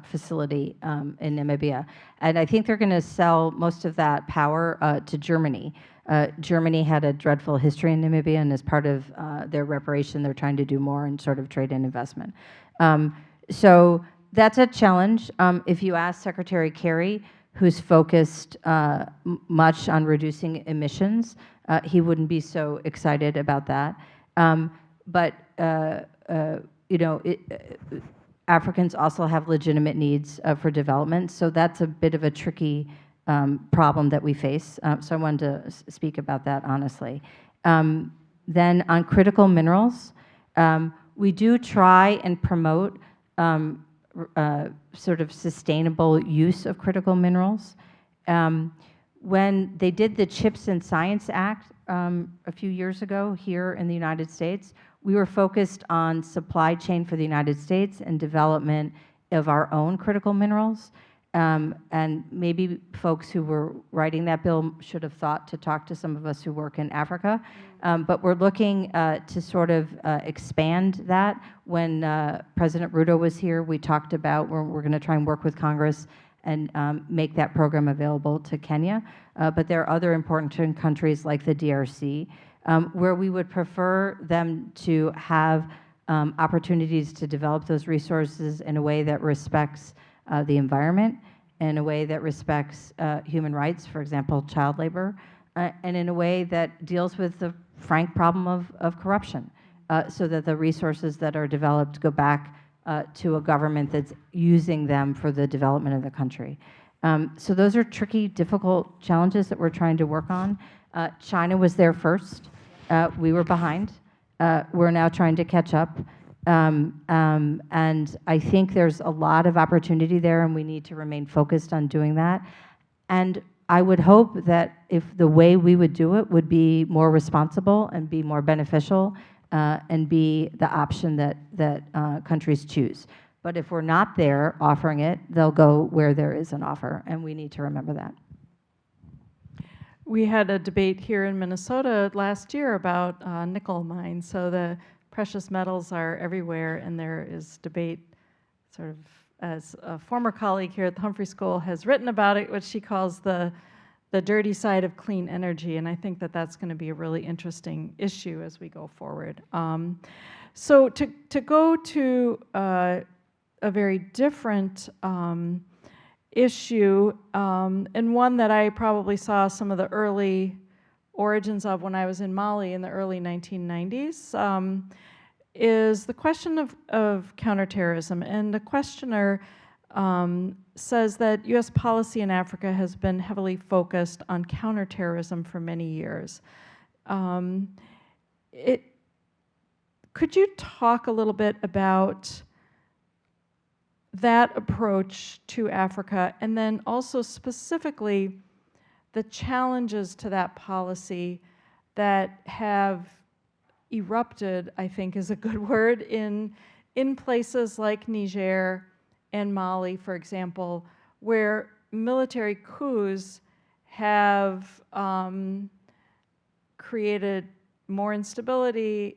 facility in Namibia, and I think they're going to sell most of that power to Germany. Germany had a dreadful history in Namibia, and as part of their reparation, they're trying to do more in sort of trade and investment. So that's a challenge. If you ask Secretary Kerry, who's focused much on reducing emissions, he wouldn't be so excited about that. But Africans also have legitimate needs for development, so that's a bit of a tricky problem that we face. So I wanted to speak about that honestly. Then on critical minerals, we do try and promote sort of sustainable use of critical minerals. When they did the Chips and Science Act a few years ago here in the United States, we were focused on supply chain for the United States and development of our own critical minerals. And maybe folks who were writing that bill should have thought to talk to some of us who work in Africa. But we're looking to sort of expand that. When President Ruto was here, we talked about we're going to try and work with Congress and make that program available to Kenya. But there are other important countries like the DRC where we would prefer them to have opportunities to develop those resources in a way that respects the environment, in a way that respects human rights, for example, child labor, and in a way that deals with the frank problem of corruption, so that the resources that are developed go back to a government that's using them for the development of the country. So those are tricky, difficult challenges that we're trying to work on. China was there first. We were behind. We're now trying to catch up. And I think there's a lot of opportunity there, and we need to remain focused on doing that. And I would hope that if the way we would do it would be more responsible and be more beneficial and be the option that countries choose. But if we're not there offering it, they'll go where there is an offer, and we need to remember that.
We had a debate here in Minnesota last year about nickel mines. So the precious metals are everywhere, and there is debate sort of, as a former colleague here at the Humphrey School has written about it, what she calls the dirty side of clean energy, and I think that that's going to be a really interesting issue as we go forward. So to go to a very different issue, and one that I probably saw some of the early origins of when I was in Mali in the early 1990s, is the question of counterterrorism. And the questioner says that U.S. policy in Africa has been heavily focused on counterterrorism for many years. Could you talk a little bit about that approach to Africa, and then also specifically the challenges to that policy that have erupted, I think is a good word, in places like Niger and Mali, for example, where military coups have created more instability,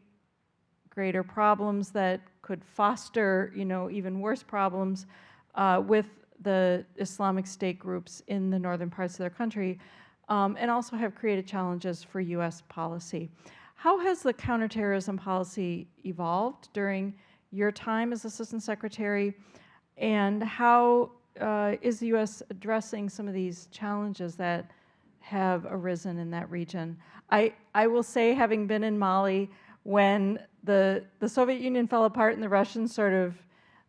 greater problems that could foster, even worse problems with the Islamic State groups in the northern parts of their country, and also have created challenges for U.S. policy. How has the counterterrorism policy evolved during your time as Assistant Secretary, and how is the U.S. addressing some of these challenges that have arisen in that region? I will say, having been in Mali when the Soviet Union fell apart and the Russians sort of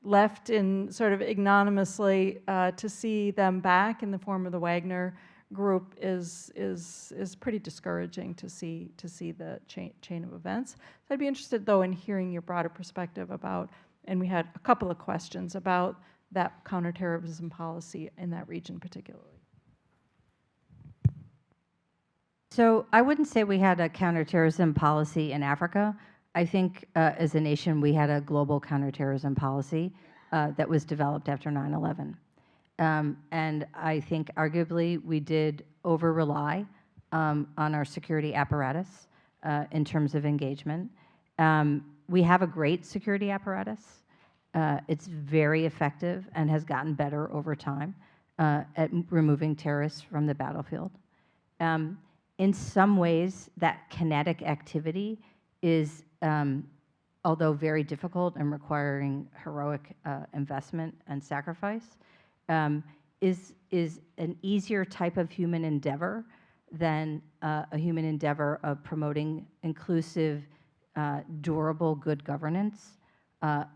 left in sort of ignominiously, to see them back in the form of the Wagner group is pretty discouraging to see the chain of events. So I'd be interested, though, in hearing your broader perspective about, and we had a couple of questions about that counterterrorism policy in that region particularly.
So I wouldn't say we had a counterterrorism policy in Africa. I think as a nation, we had a global counterterrorism policy that was developed after 9/11. And I think arguably we did over-rely on our security apparatus in terms of engagement. We have a great security apparatus. It's very effective and has gotten better over time at removing terrorists from the battlefield. In some ways, that kinetic activity is, although very difficult and requiring heroic investment and sacrifice, is an easier type of human endeavor than a human endeavor of promoting inclusive, durable, good governance,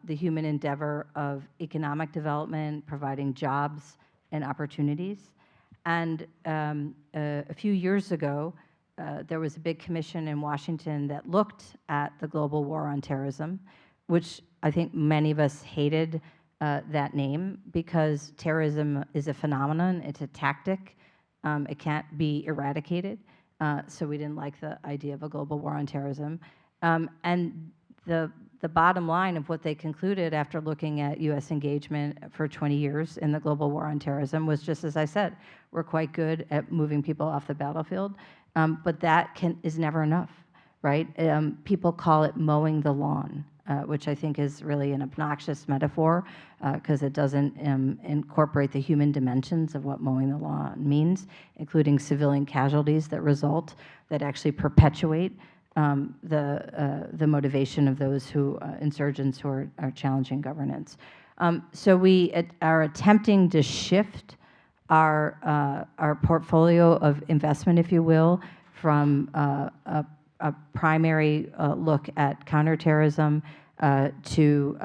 the human endeavor of economic development, providing jobs and opportunities. And a few years ago, there was a big commission in Washington that looked at the global war on terrorism, which I think many of us hated that name, because terrorism is a phenomenon, it's a tactic, it can't be eradicated, so we didn't like the idea of a global war on terrorism. And the bottom line of what they concluded after looking at U.S. engagement for 20 years in the global war on terrorism was, just as I said, we're quite good at moving people off the battlefield, but that is never enough, right? People call it mowing the lawn, which I think is really an obnoxious metaphor because it doesn't incorporate the human dimensions of what mowing the lawn means, including civilian casualties that result, that actually perpetuate the motivation of those insurgents who are challenging governance. So we are attempting to shift our portfolio of investment, if you will, from a primary look at counterterrorism to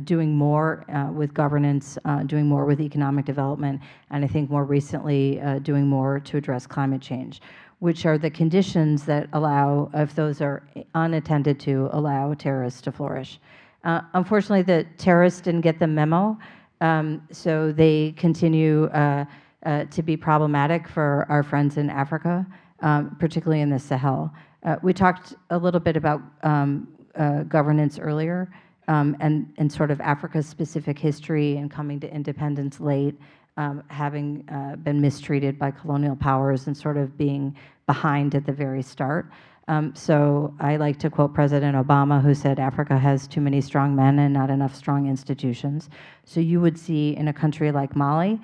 doing more with governance, doing more with economic development, and I think more recently doing more to address climate change, which are the conditions that allow, if those are unattended to, allow terrorists to flourish. Unfortunately, the terrorists didn't get the memo, so they continue to be problematic for our friends in Africa, particularly in the Sahel. We talked a little bit about governance earlier, and sort of Africa's specific history and coming to independence late, having been mistreated by colonial powers and sort of being behind at the very start. So I like to quote President Obama, who said, Africa has too many strong men and not enough strong institutions. So you would see in a country like Mali,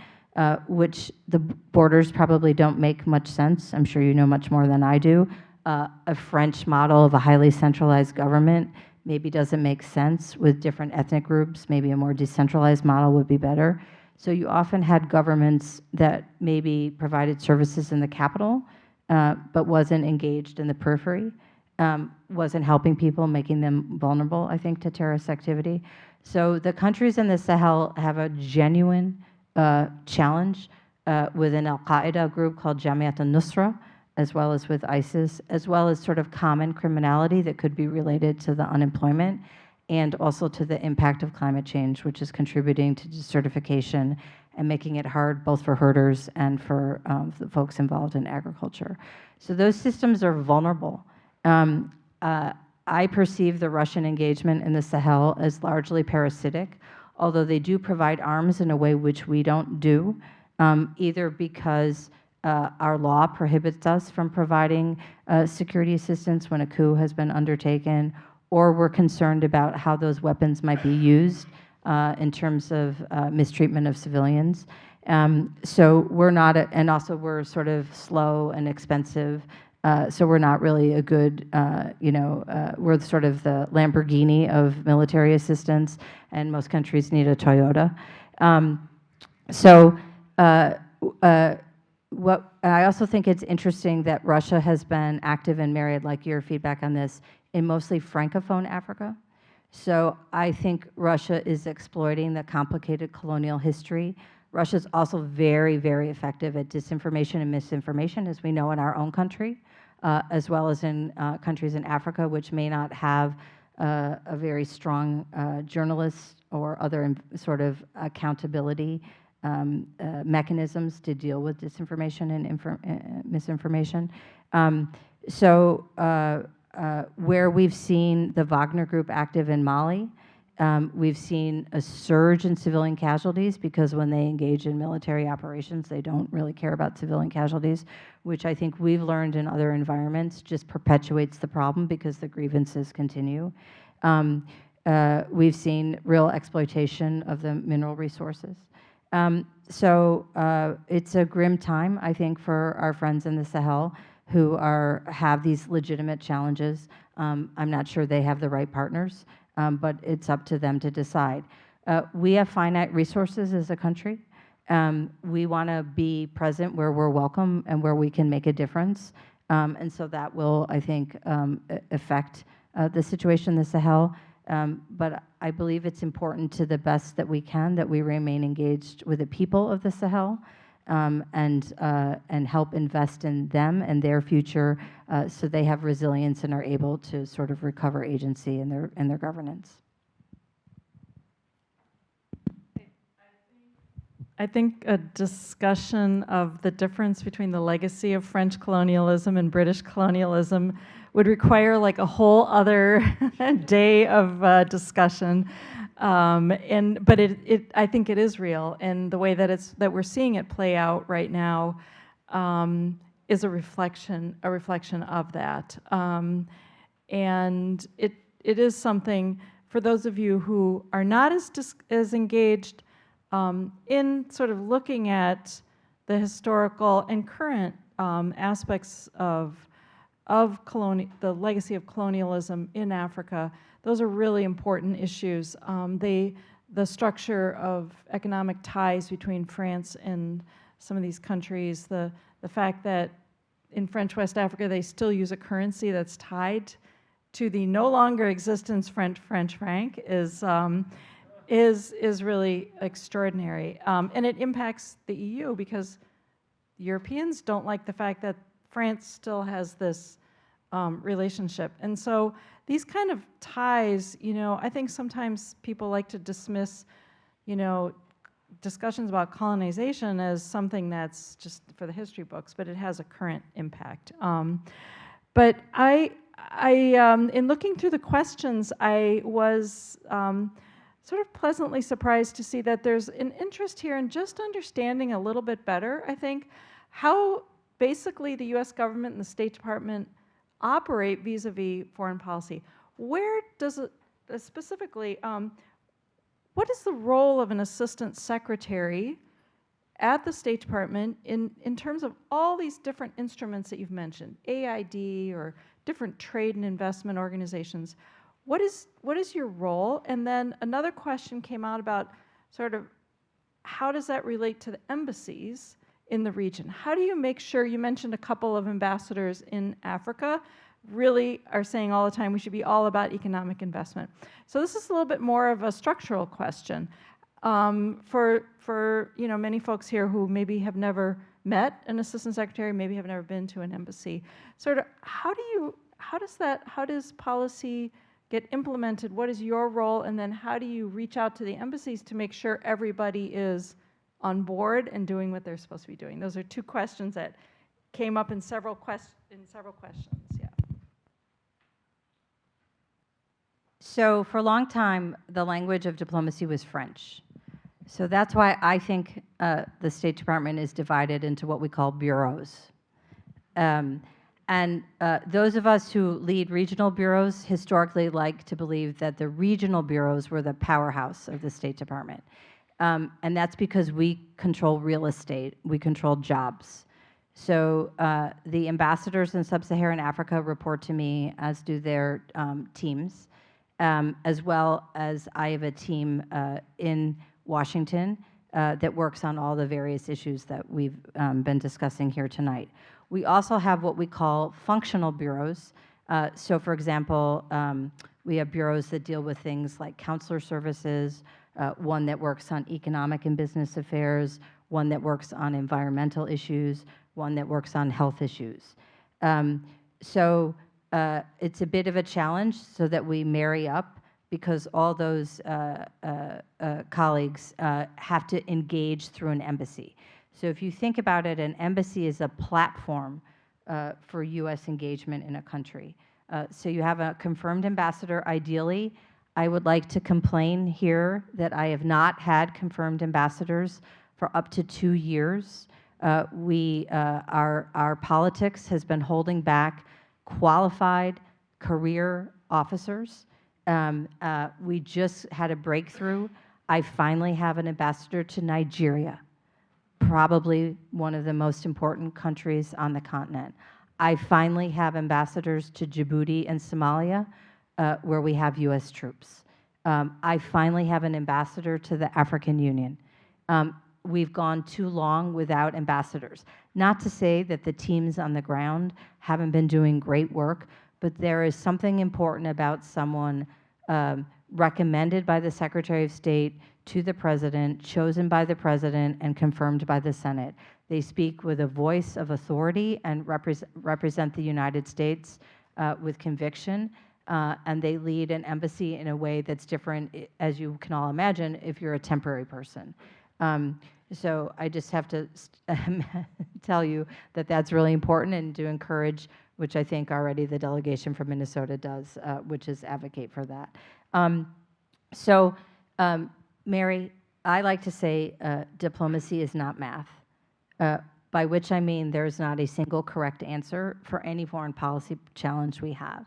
which the borders probably don't make much sense. I'm sure you know much more than I do. A French model of a highly centralized government maybe doesn't make sense with different ethnic groups. Maybe a more decentralized model would be better. So you often had governments that maybe provided services in the capital, but wasn't engaged in the periphery, wasn't helping people, making them vulnerable, I think, to terrorist activity. So the countries in the Sahel have a genuine challenge with an al-Qaeda group called Jamiat al-Nusra, as well as with ISIS, as well as sort of common criminality that could be related to the unemployment and also to the impact of climate change, which is contributing to desertification and making it hard both for herders and for the folks involved in agriculture. So those systems are vulnerable. I perceive the Russian engagement in the Sahel as largely parasitic, although they do provide arms in a way which we don't do, either because our law prohibits us from providing security assistance when a coup has been undertaken, or we're concerned about how those weapons might be used in terms of mistreatment of civilians. So we're not, and also we're sort of slow and expensive, so we're not really a good, we're sort of the Lamborghini of military assistance, and most countries need a Toyota. I also think it's interesting that Russia has been active and married, like your feedback on this, in mostly Francophone Africa. So I think Russia is exploiting the complicated colonial history. Russia is also very, very effective at disinformation and misinformation, as we know in our own country, as well as in countries in Africa, which may not have a very strong journalists or other sort of accountability mechanisms to deal with disinformation and misinformation. Where we've seen the Wagner Group active in Mali, we've seen a surge in civilian casualties because when they engage in military operations, they don't really care about civilian casualties, which I think we've learned in other environments just perpetuates the problem because the grievances continue. We've seen real exploitation of the mineral resources. It's a grim time, I think, for our friends in the Sahel who have these legitimate challenges. I'm not sure they have the right partners, but it's up to them to decide. We have finite resources as a country. We want to be present where we're welcome and where we can make a difference. And so that will, I think, affect the situation in the Sahel. But I believe it's important to the best that we can that we remain engaged with the people of the Sahel and help invest in them and their future so they have resilience and are able to sort of recover agency in their governance.
I think a discussion of the difference between the legacy of French colonialism and British colonialism would require like a whole other day of discussion. But I think it is real, and the way that we're seeing it play out right now is a reflection of that. And it is something for those of you who are not as engaged in sort of looking at the historical and current aspects of the legacy of colonialism in Africa. Those are really important issues. The structure of economic ties between France and some of these countries, the fact that in French West Africa they still use a currency that's tied to the no longer existence French franc is really extraordinary. And it impacts the EU because Europeans don't like the fact that France still has this relationship. And so these kind of ties, I think sometimes people like to dismiss, discussions about colonization as something that's just for the history books, but it has a current impact. But in looking through the questions, I was sort of pleasantly surprised to see that there's an interest here in just understanding a little bit better, I think, how basically the U.S. government and the State Department operate vis-a-vis foreign policy. Where does it, specifically, what is the role of an assistant secretary at the State Department in terms of all these different instruments that you've mentioned, AID or different trade and investment organizations? What is your role? And then another question came out about sort of how does that relate to the embassies in the region? How do you make sure, you mentioned a couple of ambassadors in Africa, really are saying all the time we should be all about economic investment. So this is a little bit more of a structural question for many folks here who maybe have never met an assistant secretary, maybe have never been to an embassy. Sort of how does policy get implemented? What is your role? And then how do you reach out to the embassies to make sure everybody is on board and doing what they're supposed to be doing? Those are two questions that came up in several questions. Yeah.
So for a long time, the language of diplomacy was French. So that's why I think the State Department is divided into what we call bureaus. And those of us who lead regional bureaus historically like to believe that the regional bureaus were the powerhouse of the State Department. And that's because we control real estate, we control jobs. So the ambassadors in sub-Saharan Africa report to me, as do their teams, as well as I have a team in Washington that works on all the various issues that we've been discussing here tonight. We also have what we call functional bureaus. So for example, we have bureaus that deal with things like counselor services, one that works on economic and business affairs, one that works on environmental issues, one that works on health issues. So it's a bit of a challenge so that we marry up, because all those colleagues have to engage through an embassy. So if you think about it, an embassy is a platform for U.S. engagement in a country. So you have a confirmed ambassador, ideally. I would like to complain here that I have not had confirmed ambassadors for up to 2 years. Our politics has been holding back qualified career officers. We just had a breakthrough. I finally have an ambassador to Nigeria, probably one of the most important countries on the continent. I finally have ambassadors to Djibouti and Somalia, where we have U.S. troops. I finally have an ambassador to the African Union. We've gone too long without ambassadors. Not to say that the teams on the ground haven't been doing great work, but there is something important about someone recommended by the Secretary of State to the President, chosen by the President, and confirmed by the Senate. They speak with a voice of authority and represent the United States with conviction, and they lead an embassy in a way that's different, as you can all imagine, if you're a temporary person. So I just have to tell you that that's really important, and to encourage, which I think already the delegation from Minnesota does, which is advocate for that. Mary, I like to say diplomacy is not math, by which I mean there's not a single correct answer for any foreign policy challenge we have.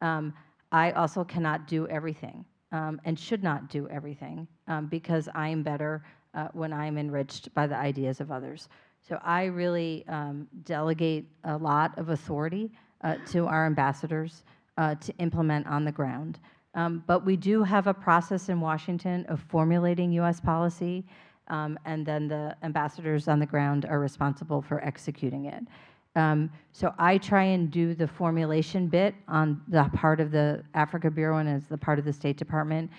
I also cannot do everything and should not do everything because I am better when I'm enriched by the ideas of others. So I really delegate a lot of authority to our ambassadors to implement on the ground. But we do have a process in Washington of formulating U.S. policy, and then the ambassadors on the ground are responsible for executing it. So I try and do the formulation bit on the part of the Africa Bureau and as the part of the State Department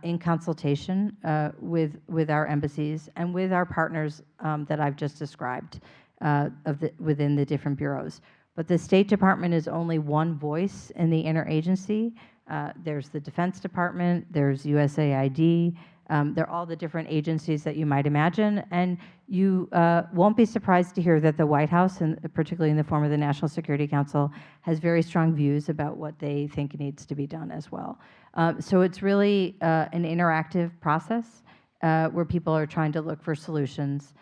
in consultation with our embassies and with our partners that I've just described within the different bureaus. But the State Department is only one voice in the interagency. There's the Defense Department, there's USAID, they're all the different agencies that you might imagine, and you won't be surprised to hear that the White House, and particularly in the form of the National Security Council, has very strong views about what they think needs to be done as well. So it's really an interactive process where people are trying to look for solutions.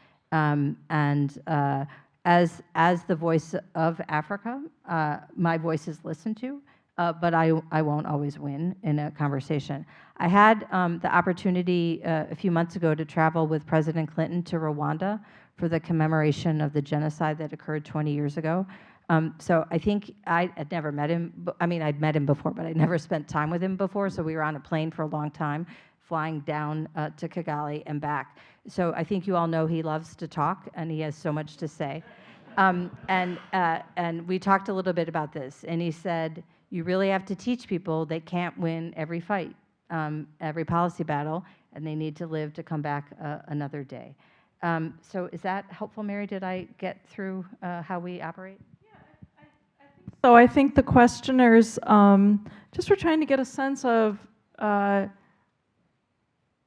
as the voice of Africa, my voice is listened to, but I won't always win in a conversation. I had the opportunity a few months ago to travel with President Clinton to Rwanda for the commemoration of the genocide that occurred 20 years ago. So I think I had never met him. I mean, I'd met him before, but I'd never spent time with him before. So we were on a plane for a long time, flying down to Kigali and back. So I think you all know he loves to talk, and he has so much to say. And we talked a little bit about this, and he said, you really have to teach people they can't win every fight, every policy battle, and they need to live to come back another day. So is that helpful, Mary? Did I get through how we operate?
So I think the questioners just were trying to get a sense of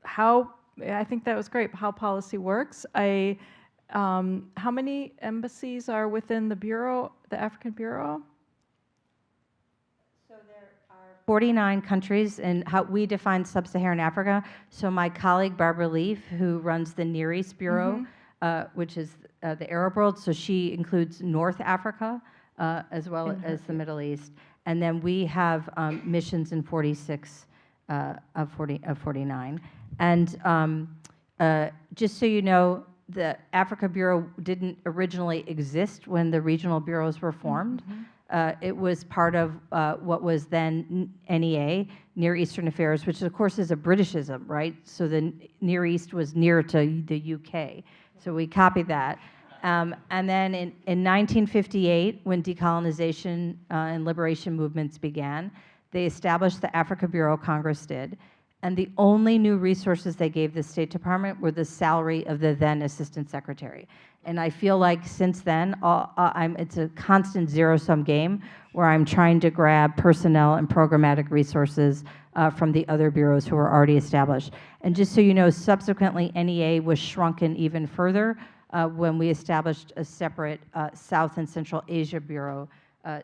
how, I think that was great, how policy works. How many embassies are within the Bureau, the African Bureau?
So there are 49 countries, and how we define sub-Saharan Africa. So my colleague Barbara Leaf, who runs the Near East Bureau, which is the Arab world, so she includes North Africa as well as the Middle East. And then we have missions in 46 of 49. And just so you know, the Africa Bureau didn't originally exist when the regional bureaus were formed. It was part of what was then NEA, Near Eastern Affairs, which of course is a Britishism, right? So the Near East was near to the UK. So we copied that. And then in 1958, when decolonization and liberation movements began, they established the Africa Bureau, Congress did. And the only new resources they gave the State Department were the salary of the then Assistant Secretary. And I feel like since then, it's a constant zero-sum game where I'm trying to grab personnel and programmatic resources from the other bureaus who were already established. And just so you know, subsequently, NEA was shrunken even further when we established a separate South and Central Asia Bureau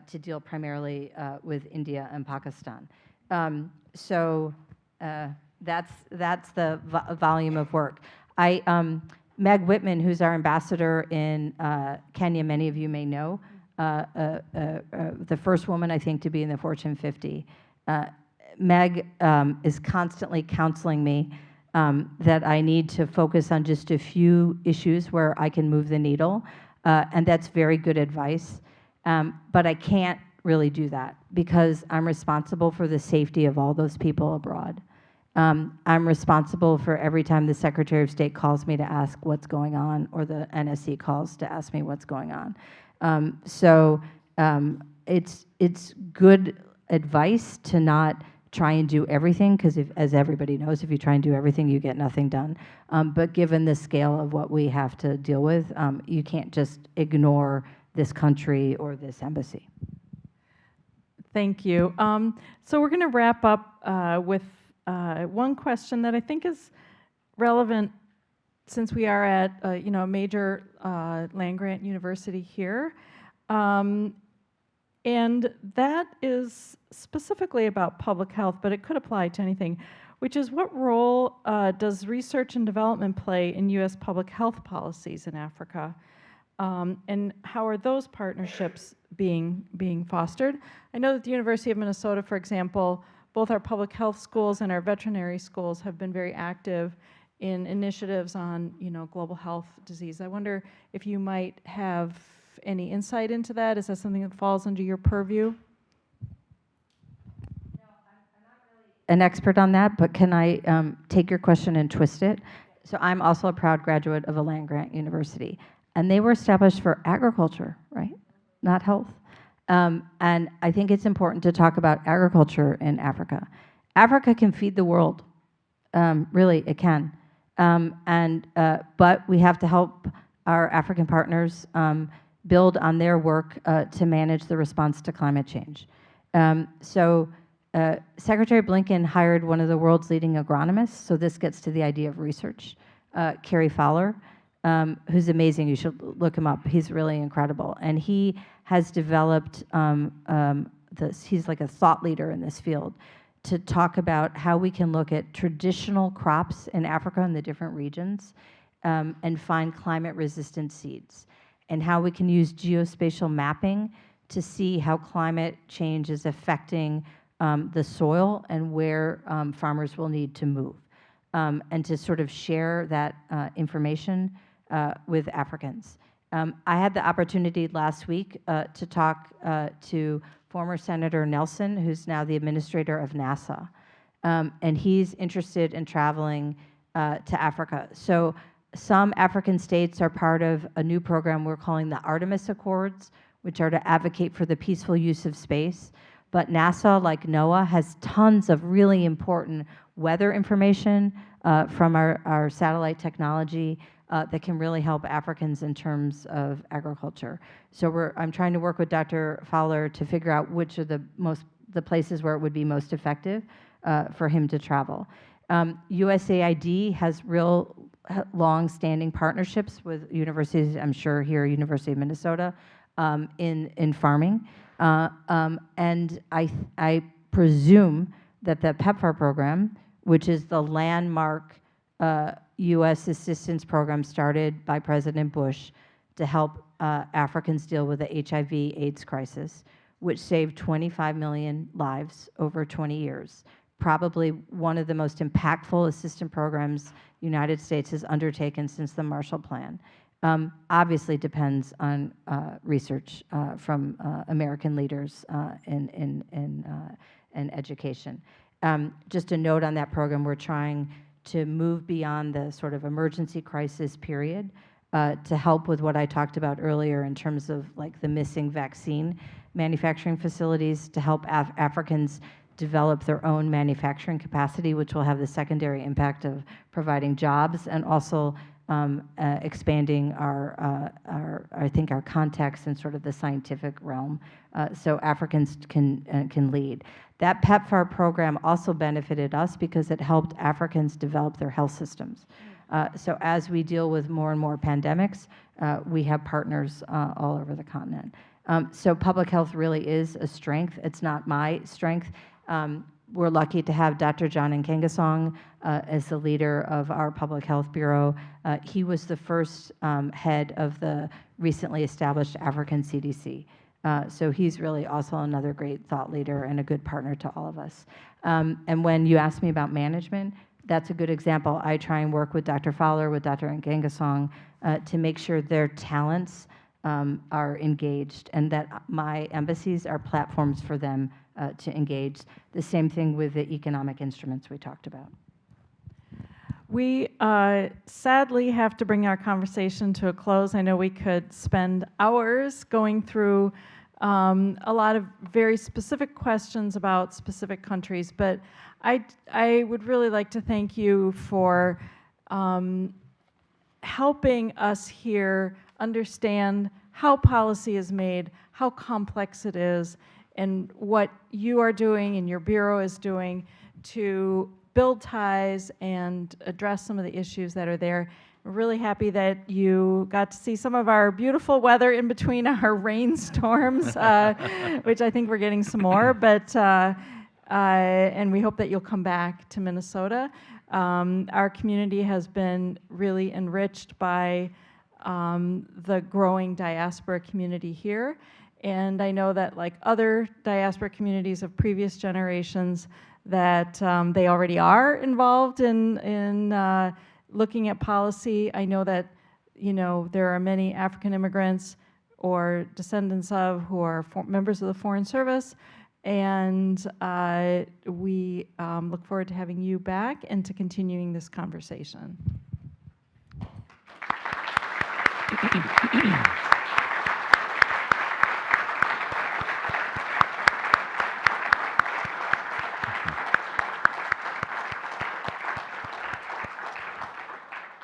to deal primarily with India and Pakistan. That's the volume of work. Meg Whitman, who's our ambassador in Kenya, many of you may know, the first woman, I think, to be in the Fortune 50. Meg is constantly counseling me that I need to focus on just a few issues where I can move the needle, and that's very good advice. But I can't really do that because I'm responsible for the safety of all those people abroad. I'm responsible for every time the Secretary of State calls me to ask what's going on, or the NSC calls to ask me what's going on. It's good advice to not try and do everything, because as everybody knows, if you try and do everything, you get nothing done. But given the scale of what we have to deal with, you can't just ignore this country or this embassy.
Thank you. So we're going to wrap up with one question that I think is relevant, since we are at a major land-grant university here. And that is specifically about public health, but it could apply to anything, which is, what role does research and development play in U.S. public health policies in Africa? And how are those partnerships being fostered? I know that the University of Minnesota, for example, both our public health schools and our veterinary schools have been very active in initiatives on global health disease. I wonder if you might have any insight into that. Is that something that falls under your purview?
No, I'm not really an expert on that, but can I take your question and twist it? So I'm also a proud graduate of a land-grant university, and they were established for agriculture, right? Not health. And I think it's important to talk about agriculture in Africa. Africa can feed the world. Really, it can. But we have to help our African partners build on their work to manage the response to climate change. Secretary Blinken hired one of the world's leading agronomists, so this gets to the idea of research, Kerry Fowler, who's amazing. You should look him up. He's really incredible. And he has developed he's like a thought leader in this field, to talk about how we can look at traditional crops in Africa and the different regions and find climate-resistant seeds. and how we can use geospatial mapping to see how climate change is affecting the soil and where farmers will need to move, and to sort of share that information with Africans. I had the opportunity last week to talk to former Senator Nelson, who's now the administrator of NASA, and he's interested in traveling to Africa. So some African states are part of a new program we're calling the Artemis Accords, which are to advocate for the peaceful use of space. But NASA, like NOAA, has tons of really important weather information from our satellite technology that can really help Africans in terms of agriculture. So I'm trying to work with Dr. Fowler to figure out which are the places where it would be most effective for him to travel. USAID has real long-standing partnerships with universities, I'm sure here, University of Minnesota, in farming. And I presume that the PEPFAR program, which is the landmark U.S. assistance program started by President Bush to help Africans deal with the HIV/AIDS crisis, which saved 25 million lives over 20 years. Probably one of the most impactful assistance programs the United States has undertaken since the Marshall Plan. Obviously depends on research from American leaders in education. Just a note on that program, we're trying to move beyond the sort of emergency crisis period to help with what I talked about earlier in terms of like the missing vaccine manufacturing facilities, to help Africans develop their own manufacturing capacity, which will have the secondary impact of providing jobs and also expanding I think our context in sort of the scientific realm, so Africans can lead. That PEPFAR program also benefited us because it helped Africans develop their health systems. So as we deal with more and more pandemics, we have partners all over the continent. So public health really is a strength. It's not my strength. We're lucky to have Dr. John Nkengasong as the leader of our Public Health Bureau. He was the first head of the recently established African CDC. So he's really also another great thought leader and a good partner to all of us. And when you ask me about management, that's a good example. I try and work with Dr. Fowler, with Dr. Nkengasong, to make sure their talents are engaged and that my embassies are platforms for them to engage. The same thing with the economic instruments we talked about.
We sadly have to bring our conversation to a close. I know we could spend hours going through a lot of very specific questions about specific countries, but I would really like to thank you for helping us here understand how policy is made, how complex it is, and what you are doing and your Bureau is doing to build ties and address some of the issues that are there. We're really happy that you got to see some of our beautiful weather in between our rainstorms, which I think we're getting some more, but and we hope that you'll come back to Minnesota. Our community has been really enriched by the growing diaspora community here. And I know that like other diaspora communities of previous generations, that they already are involved in looking at policy. I know that, you know, there are many African immigrants or descendants of who are members of the Foreign Service, and we look forward to having you back and to continuing this conversation.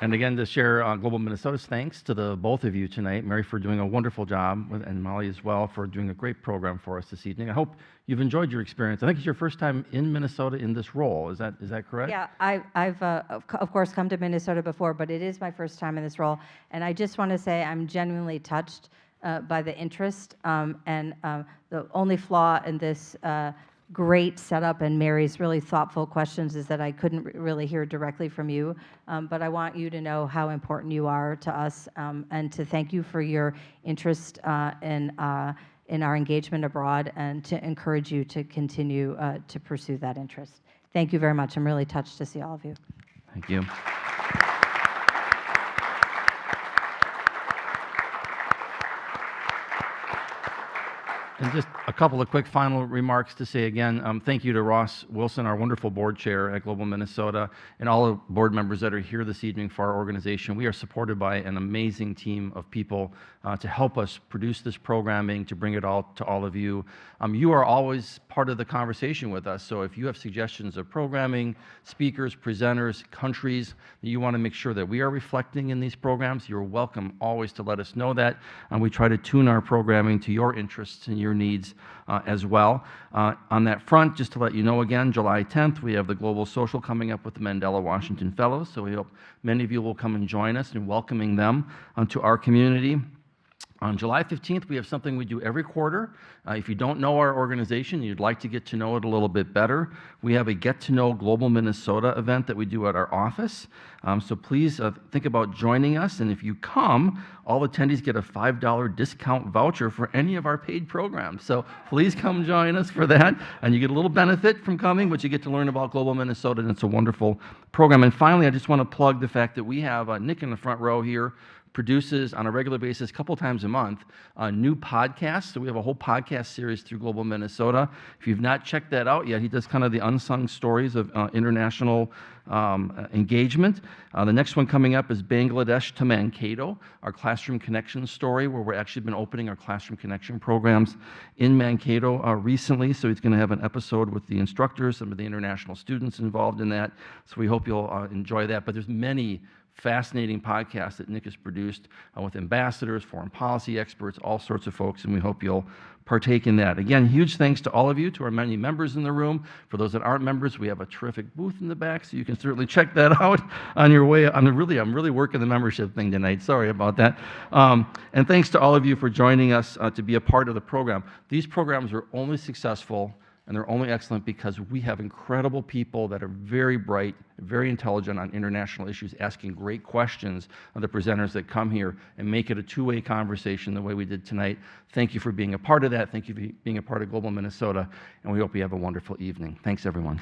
And again, to share Global Minnesota's thanks to the both of you tonight. Mary for doing a wonderful job, and Molly as well for doing a great program for us this evening. I hope you've enjoyed your experience. I think it's your first time in Minnesota in this role. Is that correct?
Yeah, I've of course come to Minnesota before, but it is my first time in this role. And I just want to say I'm genuinely touched by the interest. And the only flaw in this great setup and Mary's really thoughtful questions is that I couldn't really hear directly from you, but I want you to know how important you are to us, and to thank you for your interest in our engagement abroad, and to encourage you to continue to pursue that interest. Thank you very much. I'm really touched to see all of you.
Thank you. And just a couple of quick final remarks to say again, thank you to Ross Wilson, our wonderful board chair at Global Minnesota, and all the board members that are here this evening for our organization. We are supported by an amazing team of people to help us produce this programming, to bring it all to all of you. You are always part of the conversation with us, so if you have suggestions of programming, speakers, presenters, countries that you want to make sure that we are reflecting in these programs, you're welcome always to let us know that, and we try to tune our programming to your interests and your needs as well. On that front, just to let you know again, July 10th, we have the Global Social coming up with the Mandela Washington Fellows, so we hope many of you will come and join us in welcoming them to our community. On July 15th, we have something we do every quarter. If you don't know our organization, you'd like to get to know it a little bit better, we have a Get to Know Global Minnesota event that we do at our office. So please think about joining us, and if you come, all attendees get a $5 discount voucher for any of our paid programs. So please come join us for that, and you get a little benefit from coming, but you get to learn about Global Minnesota, and it's a wonderful program. And finally, I just want to plug the fact that we have Nick in the front row here, produces on a regular basis, a couple times a month, new podcasts. So we have a whole podcast series through Global Minnesota. If you've not checked that out yet, he does kind of the unsung stories of international engagement. The next one coming up is Bangladesh to Mankato, our Classroom Connection story, where we've actually been opening our Classroom Connection programs in Mankato recently. So he's going to have an episode with the instructors, some of the international students involved in that. So we hope you'll enjoy that. But there's many fascinating podcasts that Nick has produced with ambassadors, foreign policy experts, all sorts of folks, and we hope you'll partake in that. Again, huge thanks to all of you, to our many members in the room. For those that aren't members, we have a terrific booth in the back, so you can certainly check that out on your way. I'm really working the membership thing tonight. Sorry about that. And thanks to all of you for joining us to be a part of the program. These programs are only successful and they're only excellent because we have incredible people that are very bright, very intelligent on international issues, asking great questions of the presenters that come here and make it a two-way conversation the way we did tonight. Thank you for being a part of that. Thank you for being a part of Global Minnesota, and we hope you have a wonderful evening. Thanks, everyone.